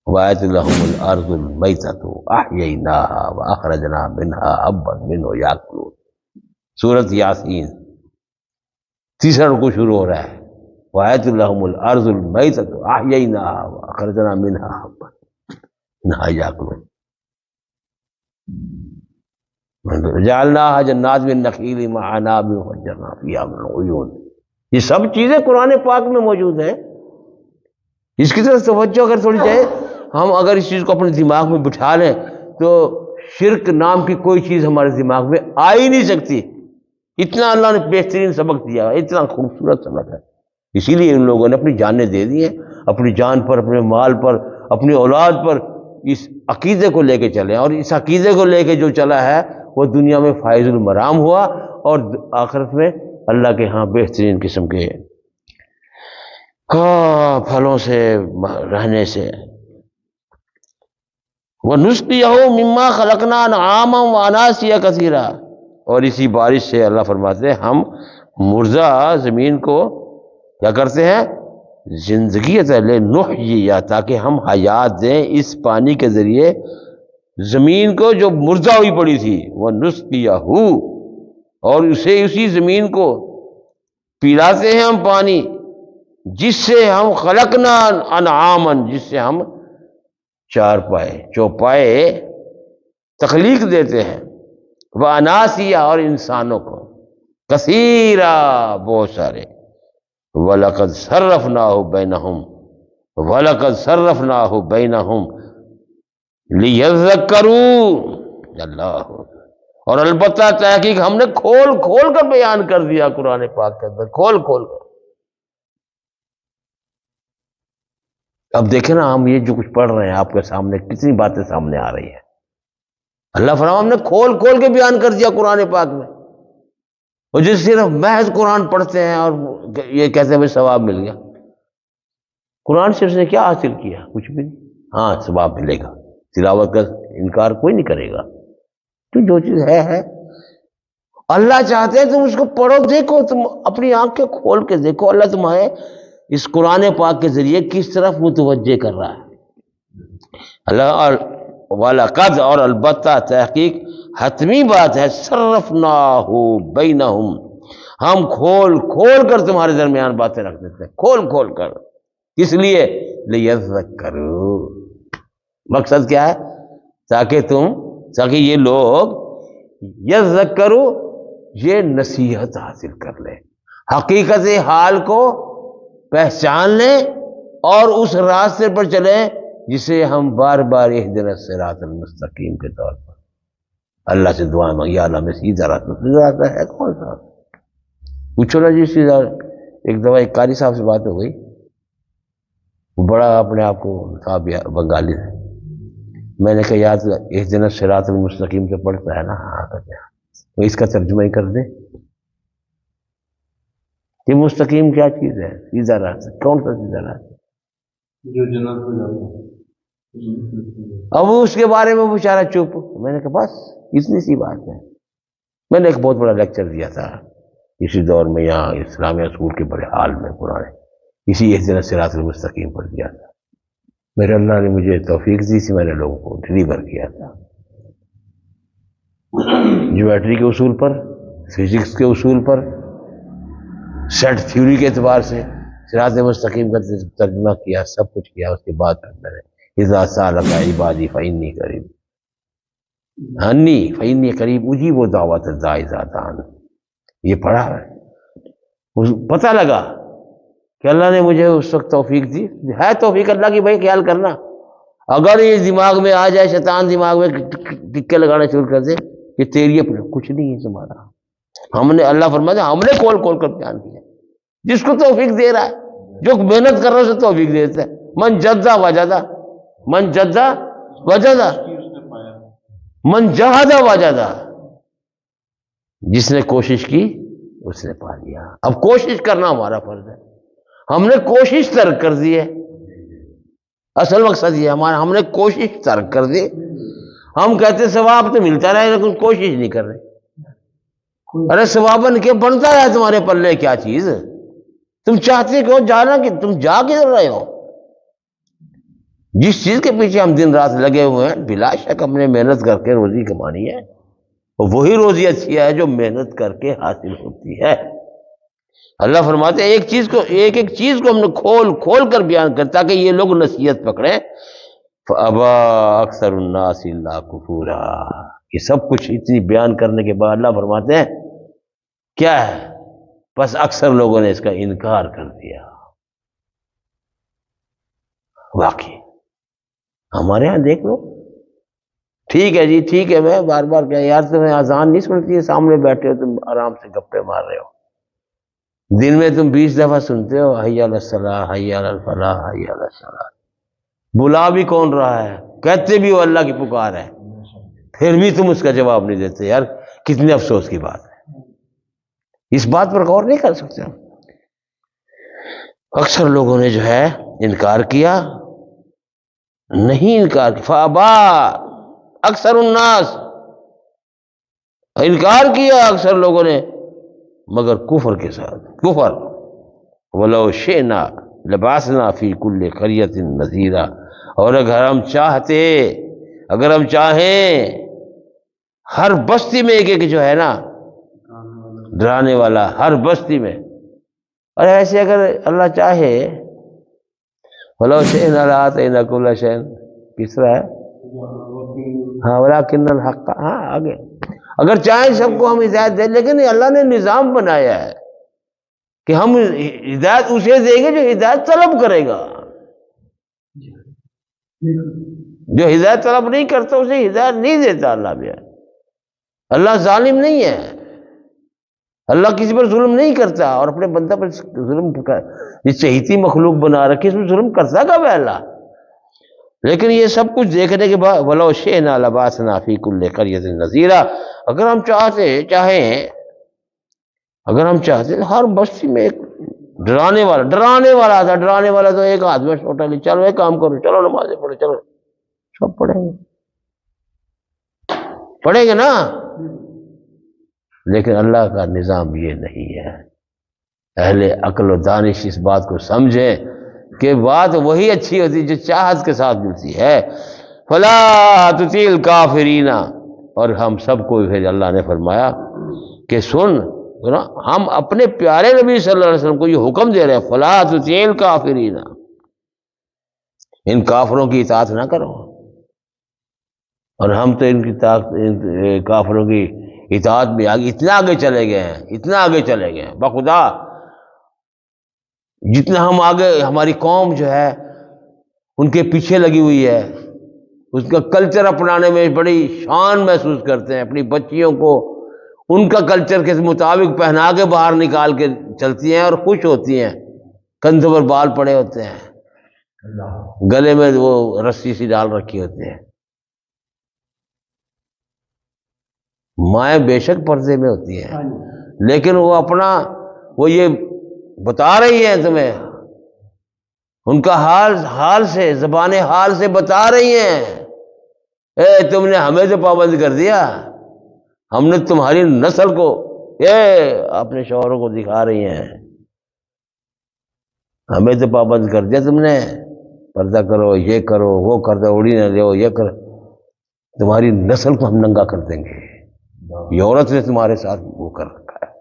وَآيَتٌ لَهُمُ الْأَرْضُ الْمَيْتَةُ أَحْيَيْنَاهَا وَأَخْرَجْنَا مِنْهَا حَبًّا مِنْهُ يَأْكُلُونَ، سورۃ یاسین، تیسرا رکوع شروع ہو رہا ہے، وَآيَتٌ لَهُمُ الْأَرْضُ الْمَيْتَةُ أَحْيَيْنَاهَا وَأَخْرَجْنَا مِنْهَا حَبًّا مِنْهَا يَأْكُلُونَ، جعلناها جنات من نخیل وعناب وفجرنا فیہا من العیون، یہ سب چیزیں قرآن پاک میں موجود ہیں۔ اس کی طرف توجہ اگر تھوڑی چاہے، ہم اگر اس چیز کو اپنے دماغ میں بٹھا لیں تو شرک نام کی کوئی چیز ہمارے دماغ میں آ ہی نہیں سکتی. اتنا اللہ نے بہترین سبق دیا ہے، اتنا خوبصورت سبق ہے. اسی لیے ان لوگوں نے اپنی جانیں دے دی ہیں، اپنی جان پر، اپنے مال پر، اپنی اولاد پر، اس عقیدے کو لے کے چلے. اور اس عقیدے کو لے کے جو چلا ہے وہ دنیا میں فائز المرام ہوا، اور آخرت میں اللہ کے ہاں بہترین قسم کے پھلوں سے رہنے سے. وَنُسْقِيَهُ مِمَّا خَلَقْنَا أَنْعَامًا وَأَنَاسِيَّ كَثِيرًا. اور اسی بارش سے اللہ فرماتے ہیں ہم مردہ زمین کو کیا کرتے ہیں؟ زندگی عطا لنحییہا، تاکہ ہم حیات دیں اس پانی کے ذریعے زمین کو جو مردہ ہوئی پڑی تھی. وَنُسْقِيَهُ، اور اسی زمین کو پلاتے ہیں ہم پانی، جس سے ہم خلقنا انعامن، جس سے ہم چارپائے چوپائے تخلیق دیتے ہیں. واناسیہ، اور انسانوں کو، کثیرا، بہت سارے. وَلَقَدْ صَرَّفْنَاهُ بَيْنَهُمْ وَلَقَدْ صَرَّفْنَاهُ بَيْنَهُمْ لِيَذَّكَّرُوا. اللہ، اور البتہ تحقیق ہم نے کھول کھول کر بیان کر دیا قرآن پاک کے اندر، کھول کھول کر. اب دیکھیں نا، ہم یہ جو کچھ پڑھ رہے ہیں آپ کے سامنے، کتنی باتیں سامنے آ رہی ہیں. اللہ فرمایا ہم نے کھول کھول کے بیان کر دیا قرآن پاک میں. اور جس صرف محض قرآن پڑھتے ہیں اور یہ کہتے ہیں بھائی ثواب مل گیا، قرآن سے اس نے کیا حاصل کیا؟ کچھ بھی نہیں. ہاں ثواب ملے گا، تلاوت کا انکار کوئی نہیں کرے گا، تو جو چیز ہے. اللہ چاہتے ہیں تم اس کو پڑھو، دیکھو، تم اپنی آنکھیں کھول کے دیکھو اللہ تمہارے اس قرآن پاک کے ذریعے کس طرف متوجہ کر رہا ہے. اللہ اور وَلَقَدْ، اور البتہ تحقیق حتمی بات ہے، صرفناہ بینہم، ہم کھول کھول کر تمہارے درمیان باتیں رکھ دیتے ہیں، کھول کھول کر. کس لیے؟ لیذکروا، مقصد کیا ہے؟ تاکہ یہ لوگ یذکروا، یہ نصیحت حاصل کر لیں، حقیقت حال کو پہچان لیں، اور اس راستے پر چلیں جسے ہم بار بار اہدنا الصراط المستقیم کے طور پر اللہ سے دعا مانگی، یا اللہ میں سیدھا راستہ ہے کون سا؟ پوچھو نا جی سیدھا. ایک دفعہ ایک قاری صاحب سے بات ہو گئی، وہ بڑا اپنے آپ کو صاحب بنگالی ہے. میں نے کہا یاد اہدنا الصراط المستقیم سے پڑھتا ہے نا؟ ہاں کہتے ہیں. تو اس کا ترجمہ ہی کر دیں کہ مستقیم کیا چیز ہے؟ سیدھا راستہ. کون سا سیدھا راستہ؟ جو جنت کو جاتا ہے. اب اس کے بارے میں بیچارہ چپ. میں نے کہا بس اتنی سی بات ہے. میں نے ایک بہت بڑا لیکچر دیا تھا اسی دور میں یہاں اسلامیہ اسکول کے بڑے حال میں پرانے، اسی اہدنا الصراط المستقیم پر دیا تھا. میرے اللہ نے مجھے توفیق دی تھی، میں نے لوگوں کو ڈلیور کیا تھا جیومیٹری کے اصول پر، فزکس کے اصول پر، سیٹ تھیوری کے اعتبار سے صراط مستقیم کا ترجمہ کیا، سب کچھ کیا. اس کے بعد میں نے اذا سالک عبادی فانی قریب، انی فانی قریب اجیب دعوت الداعی اذا دعان، یہ پڑھا ہے. پتہ لگا کہ اللہ نے مجھے اس وقت توفیق دی ہے. توفیق اللہ کی بھائی، خیال کرنا. اگر یہ دماغ میں آ جائے، شیطان دماغ میں ٹکے لگانا شروع کر دے کہ تیری کچھ نہیں ہے تمہارا. ہم نے، اللہ فرماتا ہے ہم نے کھول کھول کر بیان کیا. جس کو توفیق دے رہا ہے، جو محنت کر رہا ہے اسے توفیق دیتا ہے. من جدہ وجدہ، من جدہ وجدہ، من جہدہ وجدہ. جس نے کوشش کی اس نے پا لیا. اب کوشش کرنا ہمارا فرض ہے. ہم نے کوشش ترک کر دی ہے. اصل مقصد یہ ہمارا، ہم نے کوشش ترک کر دی. ہم کہتے ثواب تو ملتا رہے لیکن کوشش نہیں کر رہے. ارے ثوابن کے بنتا رہا تمہارے پلے کیا چیز؟ تم چاہتے کہ جانا کہ تم جا کدھر رہے ہو؟ جس چیز کے پیچھے ہم دن رات لگے ہوئے ہیں، بلا شک ہم نے محنت کر کے روزی کمانی ہے، اور وہی روزی اچھی ہے جو محنت کر کے حاصل ہوتی ہے. اللہ فرماتے ہیں ایک چیز کو، ایک ایک چیز کو ہم نے کھول کھول کر بیان کر تاکہ یہ لوگ نصیحت پکڑیں. فابا اکثر الناس الا کفورا. یہ سب کچھ اتنی بیان کرنے کے بعد اللہ فرماتے ہیں کیا ہے؟ بس اکثر لوگوں نے اس کا انکار کر دیا. واقعی ہمارے ہاں دیکھ لو، ٹھیک ہے جی ٹھیک ہے، میں بار بار کہ یار تمہیں اذان نہیں سنتی ہے، سامنے بیٹھے ہو تم آرام سے گپے مار رہے ہو، دن میں تم 20 دفعہ سنتے ہو حی علی الصلاۃ حی علی الفلاح حی علی الصلاۃ، بلا بھی کون رہا ہے، کہتے بھی وہ اللہ کی پکار ہے، پھر بھی تم اس کا جواب نہیں دیتے، یار کتنے افسوس کی بات ہے۔ اس بات پر غور نہیں کر سکتے ہم۔ اکثر لوگوں نے جو ہے انکار کیا، نہیں انکار فابا اکثر الناس، انکار کیا اکثر لوگوں نے، مگر کفر کے ساتھ، کفر ولو شئنا لبعثنا فی کل قریۃ نذیرا، اور اگر ہم چاہتے، اگر ہم چاہیں ہر بستی میں ایک ایک جو ہے نا ڈرانے والا، ہر بستی میں، اور ایسے اگر اللہ چاہے ولو شئنا لآتینا کل شیء، کس طرح ہے ہاں ولکن الحق، ہاں آگے اگر چاہیں سب کو ہم ہدایت دیں، لیکن اللہ نے نظام بنایا ہے کہ ہم ہدایت اسے دیں گے جو ہدایت طلب کرے گا، جو ہدایت طلب نہیں کرتا اسے ہدایت نہیں دیتا اللہ بھی۔ اللہ ظالم نہیں ہے، اللہ کسی پر ظلم نہیں کرتا، اور اپنے بندہ پر ظلم یہ چہیتی مخلوق بنا رکھی، اس میں ظلم کرتا کب ہے اللہ؟ لیکن یہ سب کچھ دیکھنے کے بعد وَلَوْ شِئْنَا لَبَعَثْنَا فِي كُلِّ قَرْيَةٍ نَذِيرًا، اگر ہم چاہیں اگر ہم چاہتے ہر بستی میں ایک ڈرانے والا تھا، ڈرانے والا تو ایک ہاتھ میں چھوٹا کہ چلو ایک کام کرو، چلو نمازیں پڑھو، چلو سب پڑھیں گے نا، لیکن اللہ کا نظام یہ نہیں ہے۔ اہل عقل و دانش اس بات کو سمجھیں کہ بات وہی اچھی ہوتی جو چاہت کے ساتھ ملتی ہے۔ فلا تطیع الکافرین، اور ہم سب کو پھر اللہ نے فرمایا کہ سن، ہم اپنے پیارے نبی صلی اللہ علیہ وسلم کو یہ حکم دے رہے ہیں فلا تطیع الکافرین، ان کافروں کی اطاعت نہ کرو، اور ہم تو ان کی کافروں کی اطاعت بھی اتنا آگے چلے گئے ہیں، اتنا آگے چلے گئے ہیں بخدا، جتنا ہم آگے، ہماری قوم جو ہے ان کے پیچھے لگی ہوئی ہے، اس کا کلچر اپنانے میں بڑی شان محسوس کرتے ہیں، اپنی بچیوں کو ان کا کلچر کے مطابق پہنا کے باہر نکال کے چلتی ہیں اور خوش ہوتی ہیں، کندھوں پر بال پڑے ہوتے ہیں، گلے میں وہ رسی سی ڈال رکھی ہوتی ہیں، مائیں بے شک پردے میں ہوتی ہیں، لیکن وہ اپنا وہ یہ بتا رہی ہیں تمہیں، ان کا حال سے، زبان حال سے بتا رہی ہیں، اے تم نے ہمیں تو پابند کر دیا، ہم نے تمہاری نسل کو، اپنے شوہروں کو دکھا رہی ہیں، ہمیں تو پابند کر دیا تم نے، پردہ کرو، یہ کرو، وہ کر دو، اڑی نہ لو، یہ کرو، تمہاری نسل کو ہم ننگا کر دیں گے، یہ عورت نے تمہارے ساتھ وہ کر رکھا ہے،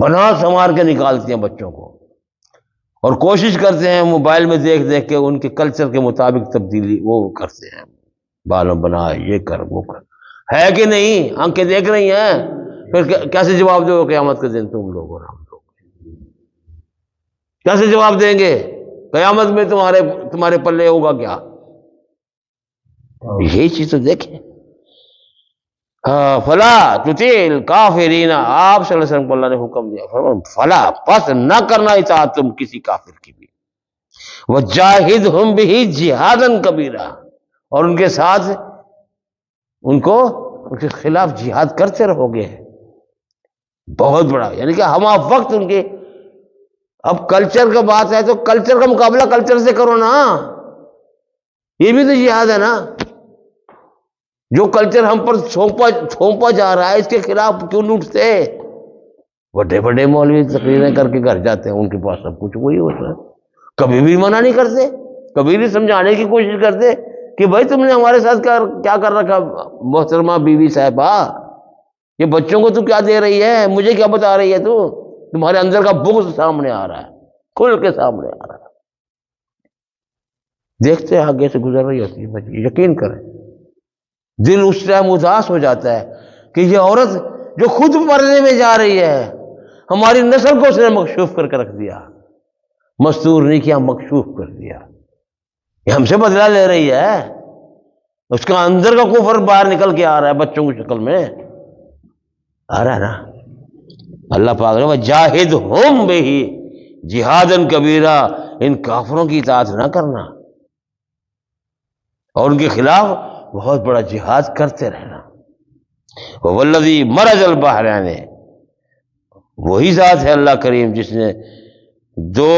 بنا سنوار کے نکالتی ہیں بچوں کو، اور کوشش کرتے ہیں موبائل میں دیکھ دیکھ کے ان کے کلچر کے مطابق تبدیلی وہ کرتے ہیں، بالوں بنا، یہ کر وہ کر، ہے کہ نہیں؟ آنکھیں دیکھ رہی ہیں، پھر کیسے جواب دو قیامت کے دن تم لوگ اور ہم لوگ؟ کیسے جواب دیں گے قیامت میں؟ تمہارے پلے ہوگا کیا؟ یہی چیز تو دیکھیں، فلا تطیع الکافرین، آپ صلی اللہ علیہ وسلم کو اللہ نے حکم دیا، فرمایا فلا، پس نہ کرنا اطاعت تم کسی کافر کی بھی، وجاہدہم بہ جہادا کبیرا، اور ان کے ساتھ ان کے خلاف جہاد کرتے رہو گے بہت بڑا، یعنی کہ ہم آپ وقت ان کے، اب کلچر کا بات ہے تو کلچر کا مقابلہ کلچر سے کرو نا، یہ بھی تو جہاد ہے نا، جو کلچر ہم پر چھونپا جا رہا ہے اس کے خلاف کیوں لوٹتے؟ بڑے بڑے مولوی تقریریں کر کے گھر جاتے ہیں، ان کے پاس سب کچھ وہی ہوتا ہے، کبھی بھی منع نہیں کرتے، کبھی بھی سمجھانے کی کوشش کرتے کہ بھائی تم نے ہمارے ساتھ کیا کر رکھا محترمہ بیوی صاحبہ، یہ بچوں کو تو کیا دے رہی ہے، مجھے کیا بتا رہی ہے، تمہارے اندر کا بغض سامنے آ رہا ہے، کھل کے سامنے آ رہا ہے، دیکھتے ہیں آگے سے گزر رہی ہوتی ہے، یقین کریں دل اس ٹائم اداس ہو جاتا ہے کہ یہ عورت جو خود پردے میں جا رہی ہے، ہماری نسل کو اس نے مکشوف کر کے رکھ دیا، مستور نہیں کیا، مکشوف کر دیا، یہ ہم سے بدلہ لے رہی ہے، اس کا اندر کا کفر باہر نکل کے آ رہا ہے بچوں کی شکل میں آ رہا ہے نا۔ اللہ پاک نے وجاہدہم بہ جہادن کبیرہ، ان کافروں کی اطاعت نہ کرنا اور ان کے خلاف بہت بڑا جہاد کرتے رہنا۔ والذی مرج البحرین، وہی ذات ہے اللہ کریم جس نے دو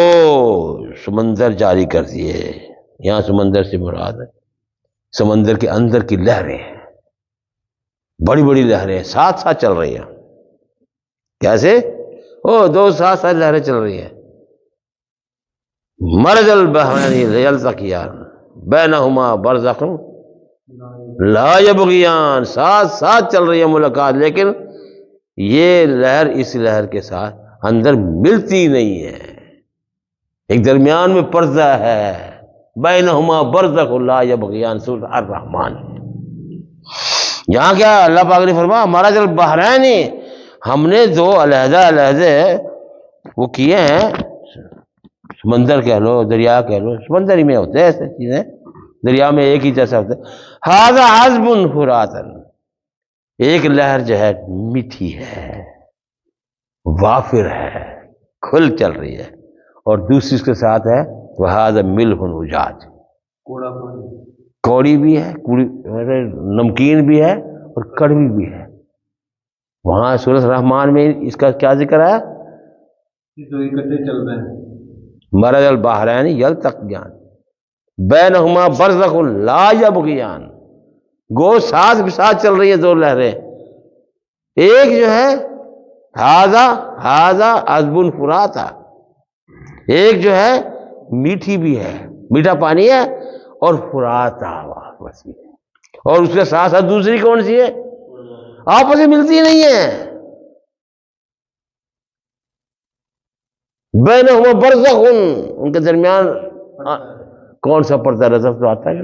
سمندر جاری کر دیے۔ یہاں سمندر سے مراد ہے سمندر کے اندر کی لہریں، بڑی بڑی لہریں ساتھ ساتھ چل رہی ہیں۔ کیسے؟ دو ساتھ ساتھ لہریں چل رہی ہیں۔ مرج البحرین یلتقیان بینہما برزخ لا یبغیان، ساتھ ساتھ چل رہی ہے ملاقات، لیکن یہ لہر اس لہر کے ساتھ اندر ملتی نہیں ہے، ایک درمیان میں پردہ ہے۔ بینہما برزخ لا یبغیان، سورۃ الرحمن۔ یہاں کیا اللہ پاک نے فرمایا مرج البحرین، ہم نے دو علیحدہ علیحدہ وہ کیے ہیں، سمندر کہہ لو دریا کہہ لو، سمندر ہی میں ہوتے ہیں ایسے چیزیں، دریا میں ایک ہی جیسا ہوتا ہے۔ ھذا عذب فرات، ایک لہر جو ہے میٹھی ہے، وافر ہے، کھل چل رہی ہے، اور دوسری اس کے ساتھ ہے وھذا ملح اجاج، کوڑی بھی ہے، نمکین بھی ہے اور کڑوی بھی ہے۔ وہاں سورۃ الرحمن میں اس کا کیا ذکر ہے؟ جو اکٹھے چل رہے ہیں۔ مرج البحرین یلتقیان بینہما برزخ لا یبغیان، گو ساتھ ساتھ چل رہی ہیں دو لہریں، ایک جو ہے ھذا عذب فرات، ایک جو ہے میٹھی بھی ہے، میٹھا پانی ہے، اور فرات وسیع ہے، اور اس کے ساتھ ساتھ دوسری کون سی ہے؟ آپس میں ملتی نہیں ہے۔ بینہما برزخ، ان کے درمیان کون سا پردہ نظر تو آتا ہے؟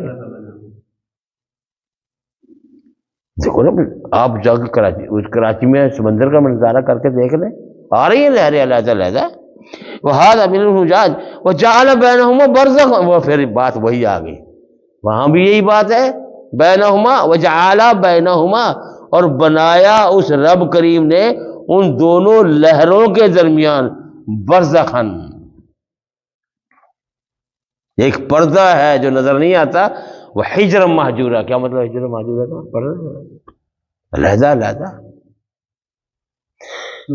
دیکھو نا آپ جا کے کراچی میں سمندر کا منظارہ کر کے دیکھ لیں، آ رہی ہیں لہریں علیحدہ علیحدہ، وھذا ملح اجاج وجعل بینہما برزخ، وہ پھر بات وہی آ گئی، وہاں بھی یہی بات ہے، بینہما وجعل بینہما، اور بنایا اس رب کریم نے ان دونوں لہروں کے درمیان برزخن، ایک پردہ ہے جو نظر نہیں آتا، وہ حجر محجورہ۔ کیا مطلب حجر محجورہ کا؟ پردہ علیحدہ علیحدہ،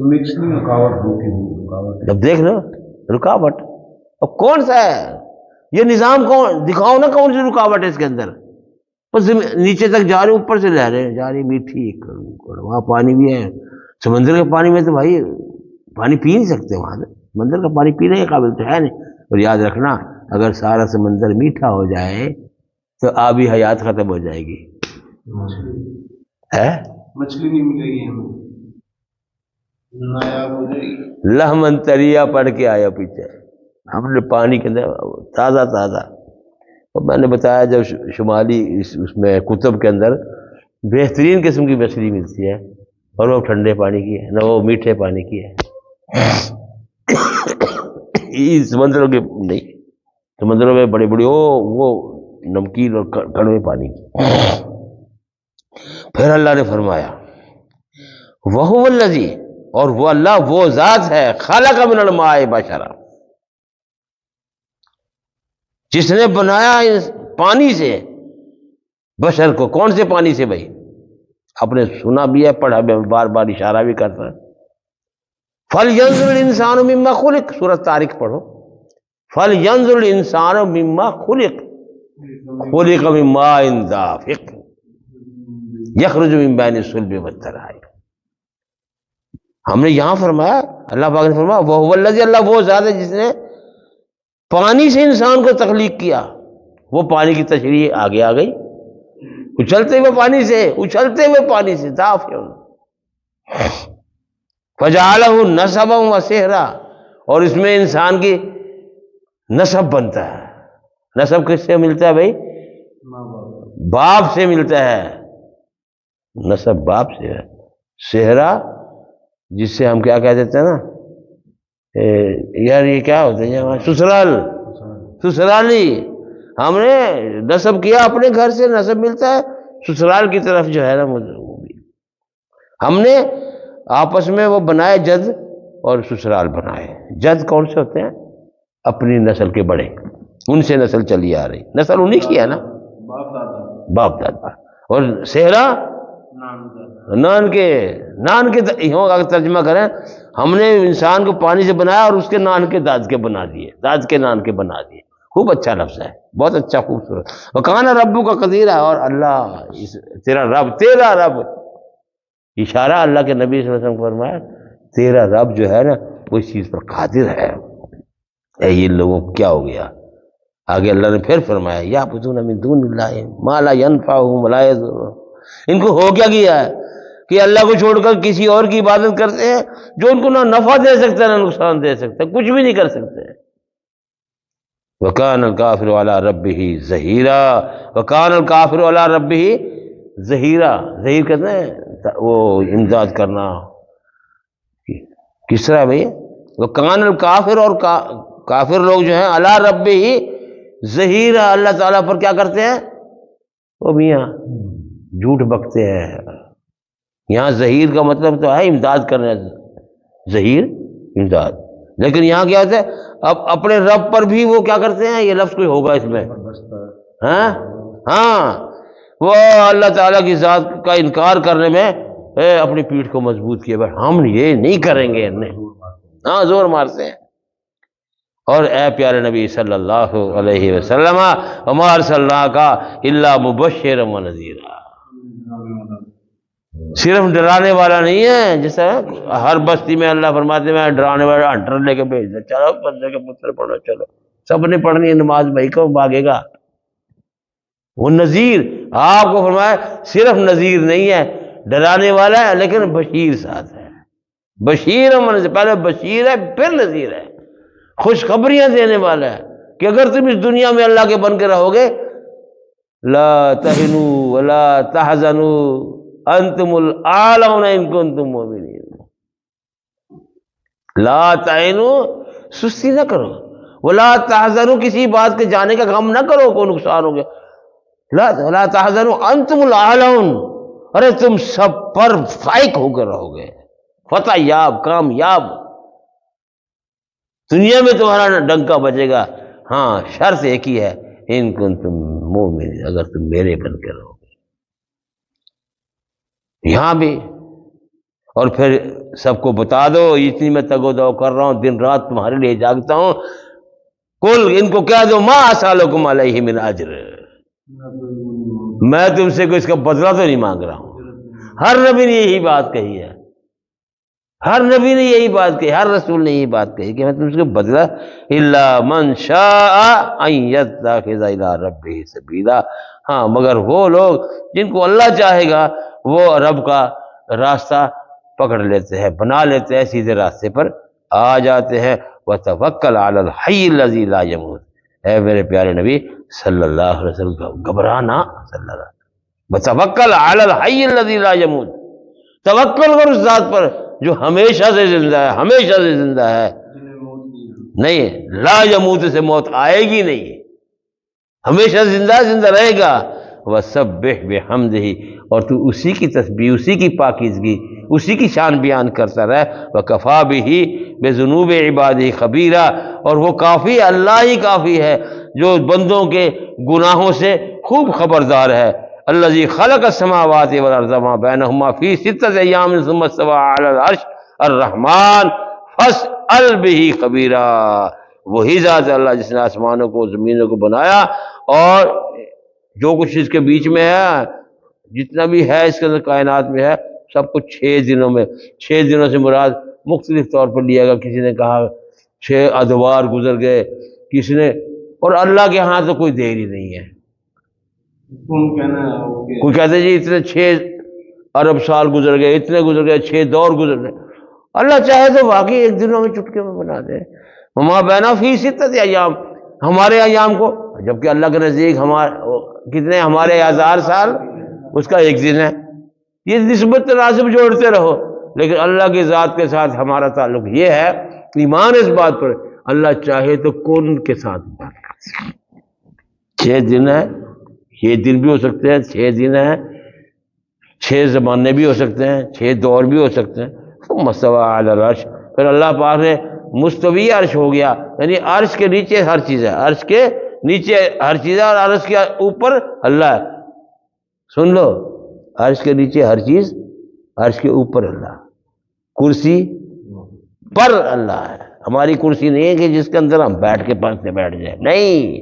مکس نہیں، رکاوٹ، جب دیکھ لو رکاوٹ، اب کون سا ہے یہ نظام؟ کون دکھاؤ نا کون سی رکاوٹ ہے اس کے اندر؟ بس نیچے تک جا رہے، اوپر سے لہریں جا رہی میٹھی، وہاں پانی بھی ہے، سمندر کے پانی میں تو بھائی پانی پی نہیں سکتے، وہاں سمندر کا پانی پینے کے قابل تو ہے نہیں۔ اور یاد رکھنا اگر سارا سمندر میٹھا ہو جائے تو آبی حیات ختم ہو جائے گی، ہے مچھلی نہیں ملے گی، ہمیں نایاب ہو جائے گی۔ لہمن تریا پڑھ کے آیا پیچھے، ہم نے پانی کے اندر تازہ تازہ، اور میں نے بتایا جب شمالی اس میں قطب کے اندر بہترین قسم کی مچھلی ملتی ہے، اور وہ ٹھنڈے پانی کی ہے نہ وہ میٹھے پانی کی ہے، سمندروں کے نہیں، سمندروں میں بڑی بڑی وہ نمکین اور کڑوے پانی کی۔ پھر اللہ نے فرمایا وَهُوَ الَّذِي، اور وہ اللہ وہ ذات ہے، خَلَقَ مِنَ الْمَاءِ بَشَرًا، جس نے بنایا پانی سے بشر کو۔ کون سے پانی سے بھائی؟ آپ نے سنا بھی ہے، پڑھا بھی، بار بار اشارہ بھی کرتا ہے۔ فَلْيَنظُرِ الْإِنسَانُ مِمَّا خُلِقَ، سورۃ طارق پڑھو، فَلْيَنظُرِ الْإِنسَانُ مِمَّا خُلِقَ، خُلِقَ مِن مَّاءٍ دَافِقٍ یخرج من بین الصلب والترائب۔ ہم نے یہاں فرمایا، اللہ پاک نے فرمایا وَهُوَ الَّذِي، اللہ وہ ذات ہے جس نے پانی سے انسان کو تخلیق کیا۔ وہ پانی کی تشریح آگے آ گئی، اچھلتے ہوئے پانی سے، اچھلتے ہوئے پانی سے، دافع فَجَعَلَهُ نَسَبًا وَصِهْرًا، اور اس میں انسان کی نسب بنتا ہے۔ نسب کس سے ملتا ہے بھائی؟ باپ سے ملتا ہے، نسب باپ سے ہے۔ صحرا جس سے ہم کیا کہہ دیتے ہیں نا، یار یہ کیا ہوتا ہے، سسرال، سسرالی، ہم نے نسب کیا اپنے گھر سے، نسب ملتا ہے سسرال کی طرف جو ہے نا، ہم نے آپس میں وہ بنائے جد اور سسرال بنائے۔ جد کون سے ہوتے ہیں؟ اپنی نسل کے بڑے، ان سے نسل چلی آ رہی، نسل انہی کی ہے نا، باپ دادا۔ اور صحرا نان کے اگر ترجمہ کریں، ہم نے انسان کو پانی سے بنایا اور اس کے نان کے داد کے بنا دیے، داد کے نان کے بنا دیے۔ خوب اچھا لفظ ہے، بہت اچھا خوبصورت۔ وکان ربو کا قدیرہ، اور اللہ تیرا رب، اشارہ اللہ کے نبی صلی اللہ علیہ وسلم کو فرمایا تیرا رب جو ہے نا وہ اس چیز پر قادر ہے۔ اے یہ لوگوں کو کیا ہو گیا؟ آگے اللہ نے پھر فرمایا یعبدون من دون اللہ ما لا ينفعهم ولا يضرهم، ان کو ہو کیا گیا ہے کہ اللہ کو چھوڑ کر کسی اور کی عبادت کرتے ہیں جو ان کو نہ نفع دے سکتا نہ نقصان دے سکتا، کچھ بھی نہیں کر سکتے۔ وَكَانَ الْكَافِرُ عَلَىٰ رَبِّهِ ظَهِيرًا، وَكَانَ الْكَافِرُ عَلَىٰ رَبِّهِ ظَهِيرًا، ظہیر کہتے ہیں وہ امداد کرنا۔ کس طرح بھائی؟ وَكَانَ الْكَافِرُ، اور کافر لوگ جو ہیں عَلَىٰ رَبِّهِ ظَهِيرًا، اللہ تعالیٰ پر کیا کرتے ہیں؟ وہ میاں جھوٹ بکتے ہیں۔ یہاں ظہیر کا مطلب تو ہے امداد کرنا، ظہیر امداد، لیکن یہاں کیا ہوتا ہے؟ اب اپنے رب پر بھی وہ کیا کرتے ہیں؟ یہ لفظ کوئی ہوگا اس میں؟ ہاں، وہ اللہ تعالیٰ کی ذات کا انکار کرنے میں اپنی پیٹھ کو مضبوط کیے بھائی ہم یہ نہیں کریں گے، ہاں زور مارتے ہیں۔ اور اے پیارے نبی صلی اللہ علیہ وسلم وما ارسلناک الا مبشرا ونذیرا، صرف ڈرانے والا نہیں ہے، جیسا ہر بستی میں اللہ فرماتے میں ڈرانے والا ہنٹر لے کے بھیج دے، چلو بندے کے پتر پڑھو، چلو سب نے پڑھنی ہے نماز، بھائی کو بھاگے گا؟ وہ نذیر، آپ کو فرمایا صرف نذیر نہیں ہے، ڈرانے والا ہے لیکن بشیر ساتھ ہے، بشیر پہلے بشیر ہے پھر نذیر ہے، خوشخبریاں دینے والا ہے کہ اگر تم اس دنیا میں اللہ کے بن کے رہو گے لا تہنوا ولا تحزنوا انتم الاعلون ان کنتم مؤمنین، لا تہنوا سستی نہ کرو، ولا تحزنوا کسی بات کے جانے کا غم نہ کرو، کوئی نقصان ہو گیا، لا تحزنوا انتم الاعلون، ارے تم سب پر فائق ہو کر رہو گے، فتح یاب، کامیاب، دنیا میں تمہارا ڈنکا بجے گا۔ ہاں شرط ایک ہی ہے ان کنتم مومنین، اگر تم میرے بن کے رہو گے یہاں بھی، اور پھر سب کو بتا دو اتنی میں تگ و دو کر رہا ہوں، دن رات تمہارے لیے جاگتا ہوں، کل ان کو کہہ دو ما اسالکم علیہ من اجر، میں تم سے کوئی اس کا بدلہ تو نہیں مانگ رہا ہوں۔ ہر نبی نے یہی بات کہی ہے، ہر نبی نے یہی بات کہی، ہر رسول نے یہی بات کہی کہ میں تم سے بدلہ الا من شاء ان یتخذ الی ربہ سبیلا، ہاں مگر وہ لوگ جن کو اللہ چاہے گا وہ رب کا راستہ پکڑ لیتے ہیں، بنا لیتے ہیں، سیدھے راستے پر آ جاتے ہیں۔ وتوکل علی الحی الذی لا یموت، اے میرے پیارے نبی صلی اللہ علیہ وسلم گھبرانا، صلی اللہ علیہ وسلم وتوکل علی الحی الذی لا یموت، توکل کر اس ذات پر جو ہمیشہ سے زندہ ہے، ہمیشہ سے زندہ ہے، نہیں لا یموت سے موت آئے گی نہیں، ہمیشہ زندہ زندہ رہے گا۔ وسبح بحمدہ، اور تو اسی کی تسبیح، اسی کی پاکیزگی، اسی کی شان بیان کرتا رہے۔ وکفا بہ بذنوب عبادہ خبیرا، اور وہ کافی، اللہ ہی کافی ہے جو بندوں کے گناہوں سے خوب خبردار ہے۔ الذی خلق السماوات والارض وما بینہما فی ستۃ ایام ثم استوی علی العرش الرحمن فاسأل بہ خبیرا، وہی ذات اللہ جس نے آسمانوں کو زمینوں کو بنایا اور جو کچھ اس کے بیچ میں ہے، جتنا بھی ہے اس کے اندر کائنات میں ہے، سب کچھ 6 دنوں میں، 6 دنوں سے مراد مختلف طور پر لیا گیا، کسی نے کہا 6 ادوار گزر گئے، کسی نے، اور اللہ کے ہاں تو کوئی دیر ہی نہیں ہے، کوئی کہتے جی اتنے 6 ارب سال گزر گئے، اتنے گزر گئے، 6 دور گزر گئے، اللہ چاہے تو واقعی ایک دنوں میں چٹکے میں بنا دے۔ وما بینا فی ستۃ ایام، ہمارے ایام کو، جبکہ اللہ کے نزدیک کتنے ہمارے 1000 سال اس کا ایک دن ہے، یہ نسبت تناسب جوڑتے رہو، لیکن اللہ کی ذات کے ساتھ ہمارا تعلق یہ ہے، ایمان اس بات پر اللہ چاہے تو کون کے ساتھ بات کر سکتے، 6 دن ہے، 6 دن بھی ہو سکتے ہیں، 6 دن ہیں، 6 زمانے بھی ہو سکتے ہیں، 6 دور بھی ہو سکتے ہیں. ثم استوى علی العرش، پھر اللہ پاک نے مستوی عرش ہو گیا، یعنی عرش کے نیچے ہر چیز ہے، عرش کے نیچے ہر چیز ہے اور عرش کے اوپر اللہ ہے. سن لو، عرش کے نیچے ہر چیز، عرش کے اوپر اللہ، کرسی پر اللہ ہے. ہماری کرسی نہیں ہے کہ جس کے اندر ہم بیٹھ کے پاس سے بیٹھ جائیں، نہیں،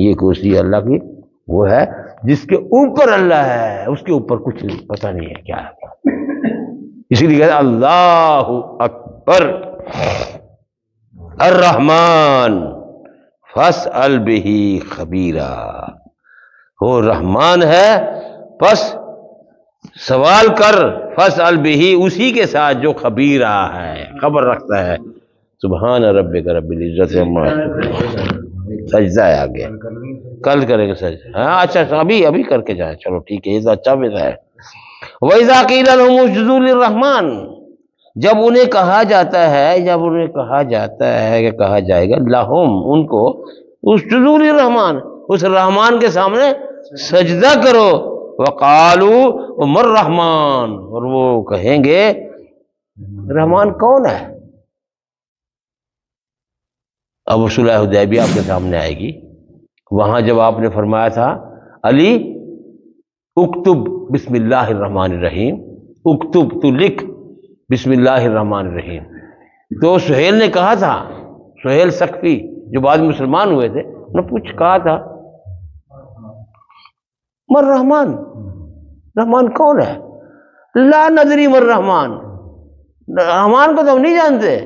یہ کرسی اللہ کی وہ ہے جس کے اوپر اللہ ہے، اس کے اوپر کچھ نہیں، پتہ نہیں ہے کیا ہے. اسی لیے کہتے ہیں اللہ اکبر. الرحمن فاسأل بہ خبیرا، وہ رحمان ہے پس سوال کر، فاسأل بہ، اسی کے ساتھ جو خبیر ہے، خبر رکھتا ہے. سبحان ربک رب العزت عما یصفون. سجدہ ہے آگے، کل کریں گے سجدہ. ہاں اچھا، ابھی کر کے جائیں، چلو ٹھیک ہے، یہ تو اچھا بھی ہے. وَإِذَا قِيلَ لَهُمُ اسْجُدُوا لِلرَّحْمَنِ، جب انہیں کہا جاتا ہے کہ کہا جائے گا لہم، ان کو، اسجدوا للرحمن، اس رحمان کے سامنے سجدہ کرو. وقالوا وما الرحمن، اور وہ کہیں گے رحمان کون ہے. اب صلح حدیبیہ آپ کے سامنے آئے گی، وہاں جب آپ نے فرمایا تھا علی اکتب بسم اللہ الرحمن الرحیم، اکتب، تو لکھ بسم اللہ الرحمن الرحیم، تو سہیل نے کہا تھا، سہیل ثقفی جو بعد میں مسلمان ہوئے تھے، انہوں نے کہا تھا مر رحمان، رحمان کون ہے؟ لا ندری مر رحمان، رحمان کو تو ہم نہیں جانتے.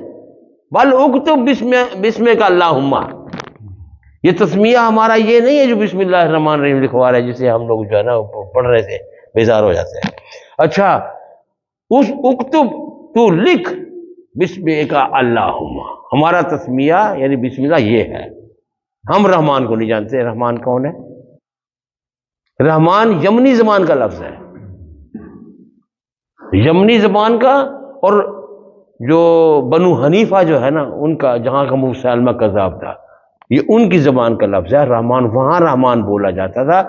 بل اکتب بسم کا اللہم، یہ تسمیہ ہمارا یہ نہیں ہے جو بسم اللہ الرحمن الرحیم لکھوا رہے ہیں، جسے ہم لوگ جو ہے نا پڑھ رہے تھے بیزار ہو جاتے ہیں. اچھا، اس اکتب، تو لکھ بسم کا اللہم، ہمارا تسمیہ یعنی بسم اللہ یہ ہے. ہم رحمان کو نہیں جانتے. رحمان کون ہے؟ رحمان یمنی زبان کا لفظ ہے، یمنی زبان کا، اور جو بنو حنیفہ جو ہے نا ان کا، جہاں کا مسلمہ کذاب تھا، یہ ان کی زبان کا لفظ ہے. رحمان، وہاں رحمان بولا جاتا تھا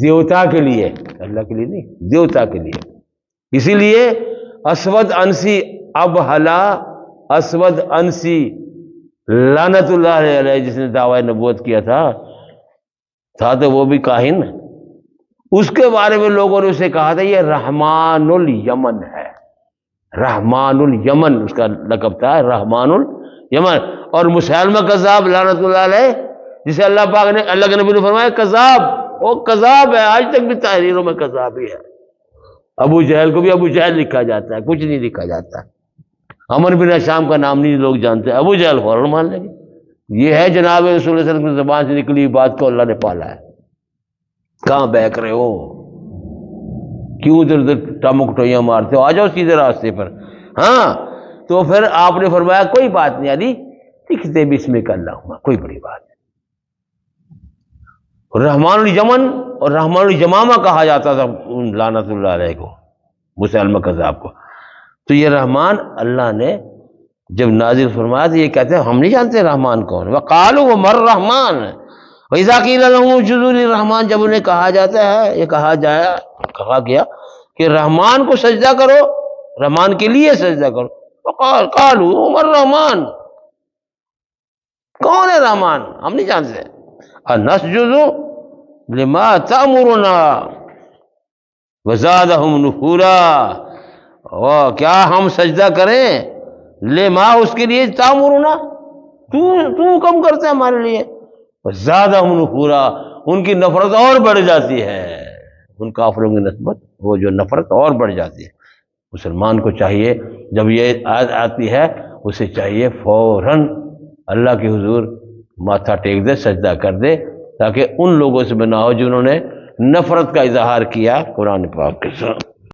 دیوتا کے لیے، اللہ کے لیے نہیں، دیوتا کے لیے. اسی لیے اسود انسی، ابہلا اسود انسی لعنت اللہ علیہ، جس نے دعوی نبوت کیا تھا تو وہ بھی کاہن، اس کے بارے میں لوگوں نے اسے کہا تھا یہ رحمان الیمن ہے. رحمان الیمن اس کا لقب تھا، رحمان الیمن. اور مسلمہ کذاب لعنت اللہ علیہ، جسے اللہ پاک نے، اللہ کے نبی نے فرمایا کذاب، وہ کذاب ہے، آج تک بھی تحریروں میں کذاب ہی ہے. ابو جہل کو بھی ابو جہل لکھا جاتا ہے، کچھ نہیں لکھا جاتا. عمر بن ہشام کا نام نہیں لوگ جانتے، ابو جہل فوراً مان لیں گے. یہ ہے جناب رسول اللہ صلی اللہ علیہ وسلم کی زبان سے نکلی بات کو اللہ نے پالا ہے. کہاں بہک رہے ہو؟ کیوں ادھر ادھر ٹامک ٹوئیاں مارتے ہو؟ آ جاؤ سیدھے راستے پر. ہاں، تو پھر آپ نے فرمایا کوئی بات نہیں علی، لکھ دے بسم کا اللہم، کوئی بڑی بات نہیں. رحمان الیمن اور رحمان الجمامہ کہا جاتا تھا لعنت اللہ علیہ کو، مسلمہ کذاب کو. تو یہ رحمان اللہ نے جب نازل فرمایا تو یہ کہتے ہیں ہم نہیں جانتے رحمان کون. وقالوا وما الرحمن وَإِذَا قِيلَ لَهُمُ اسْجُدُوا لِلرَّحْمَنِ، جب انہیں کہا جاتا ہے، یہ کہا گیا کہ رحمان کو سجدہ کرو، رحمان کے لیے سجدہ کرو. قالوا وما الرحمن، کون ہے رحمان؟ ہم نہیں جانتے. أَنَسْجُدُ لِمَا تَأْمُرُنَا وَزَادَهُمْ نُفُورًا، کیا ہم سجدہ کریں لما، اس کے لیے تامرنا، تو حکم کرتے ہیں ہمارے لیے. زیادہم نفورا، ان کی نفرت اور بڑھ جاتی ہے، ان کافروں کی نسبت وہ جو نفرت اور بڑھ جاتی ہے. مسلمان کو چاہیے جب یہ آیت آتی ہے اسے چاہیے فوراً اللہ کے حضور ماتھا ٹیک دے، سجدہ کر دے، تاکہ ان لوگوں سے بنا ہو جنہوں نے نفرت کا اظہار کیا قرآن پاک کے ساتھ.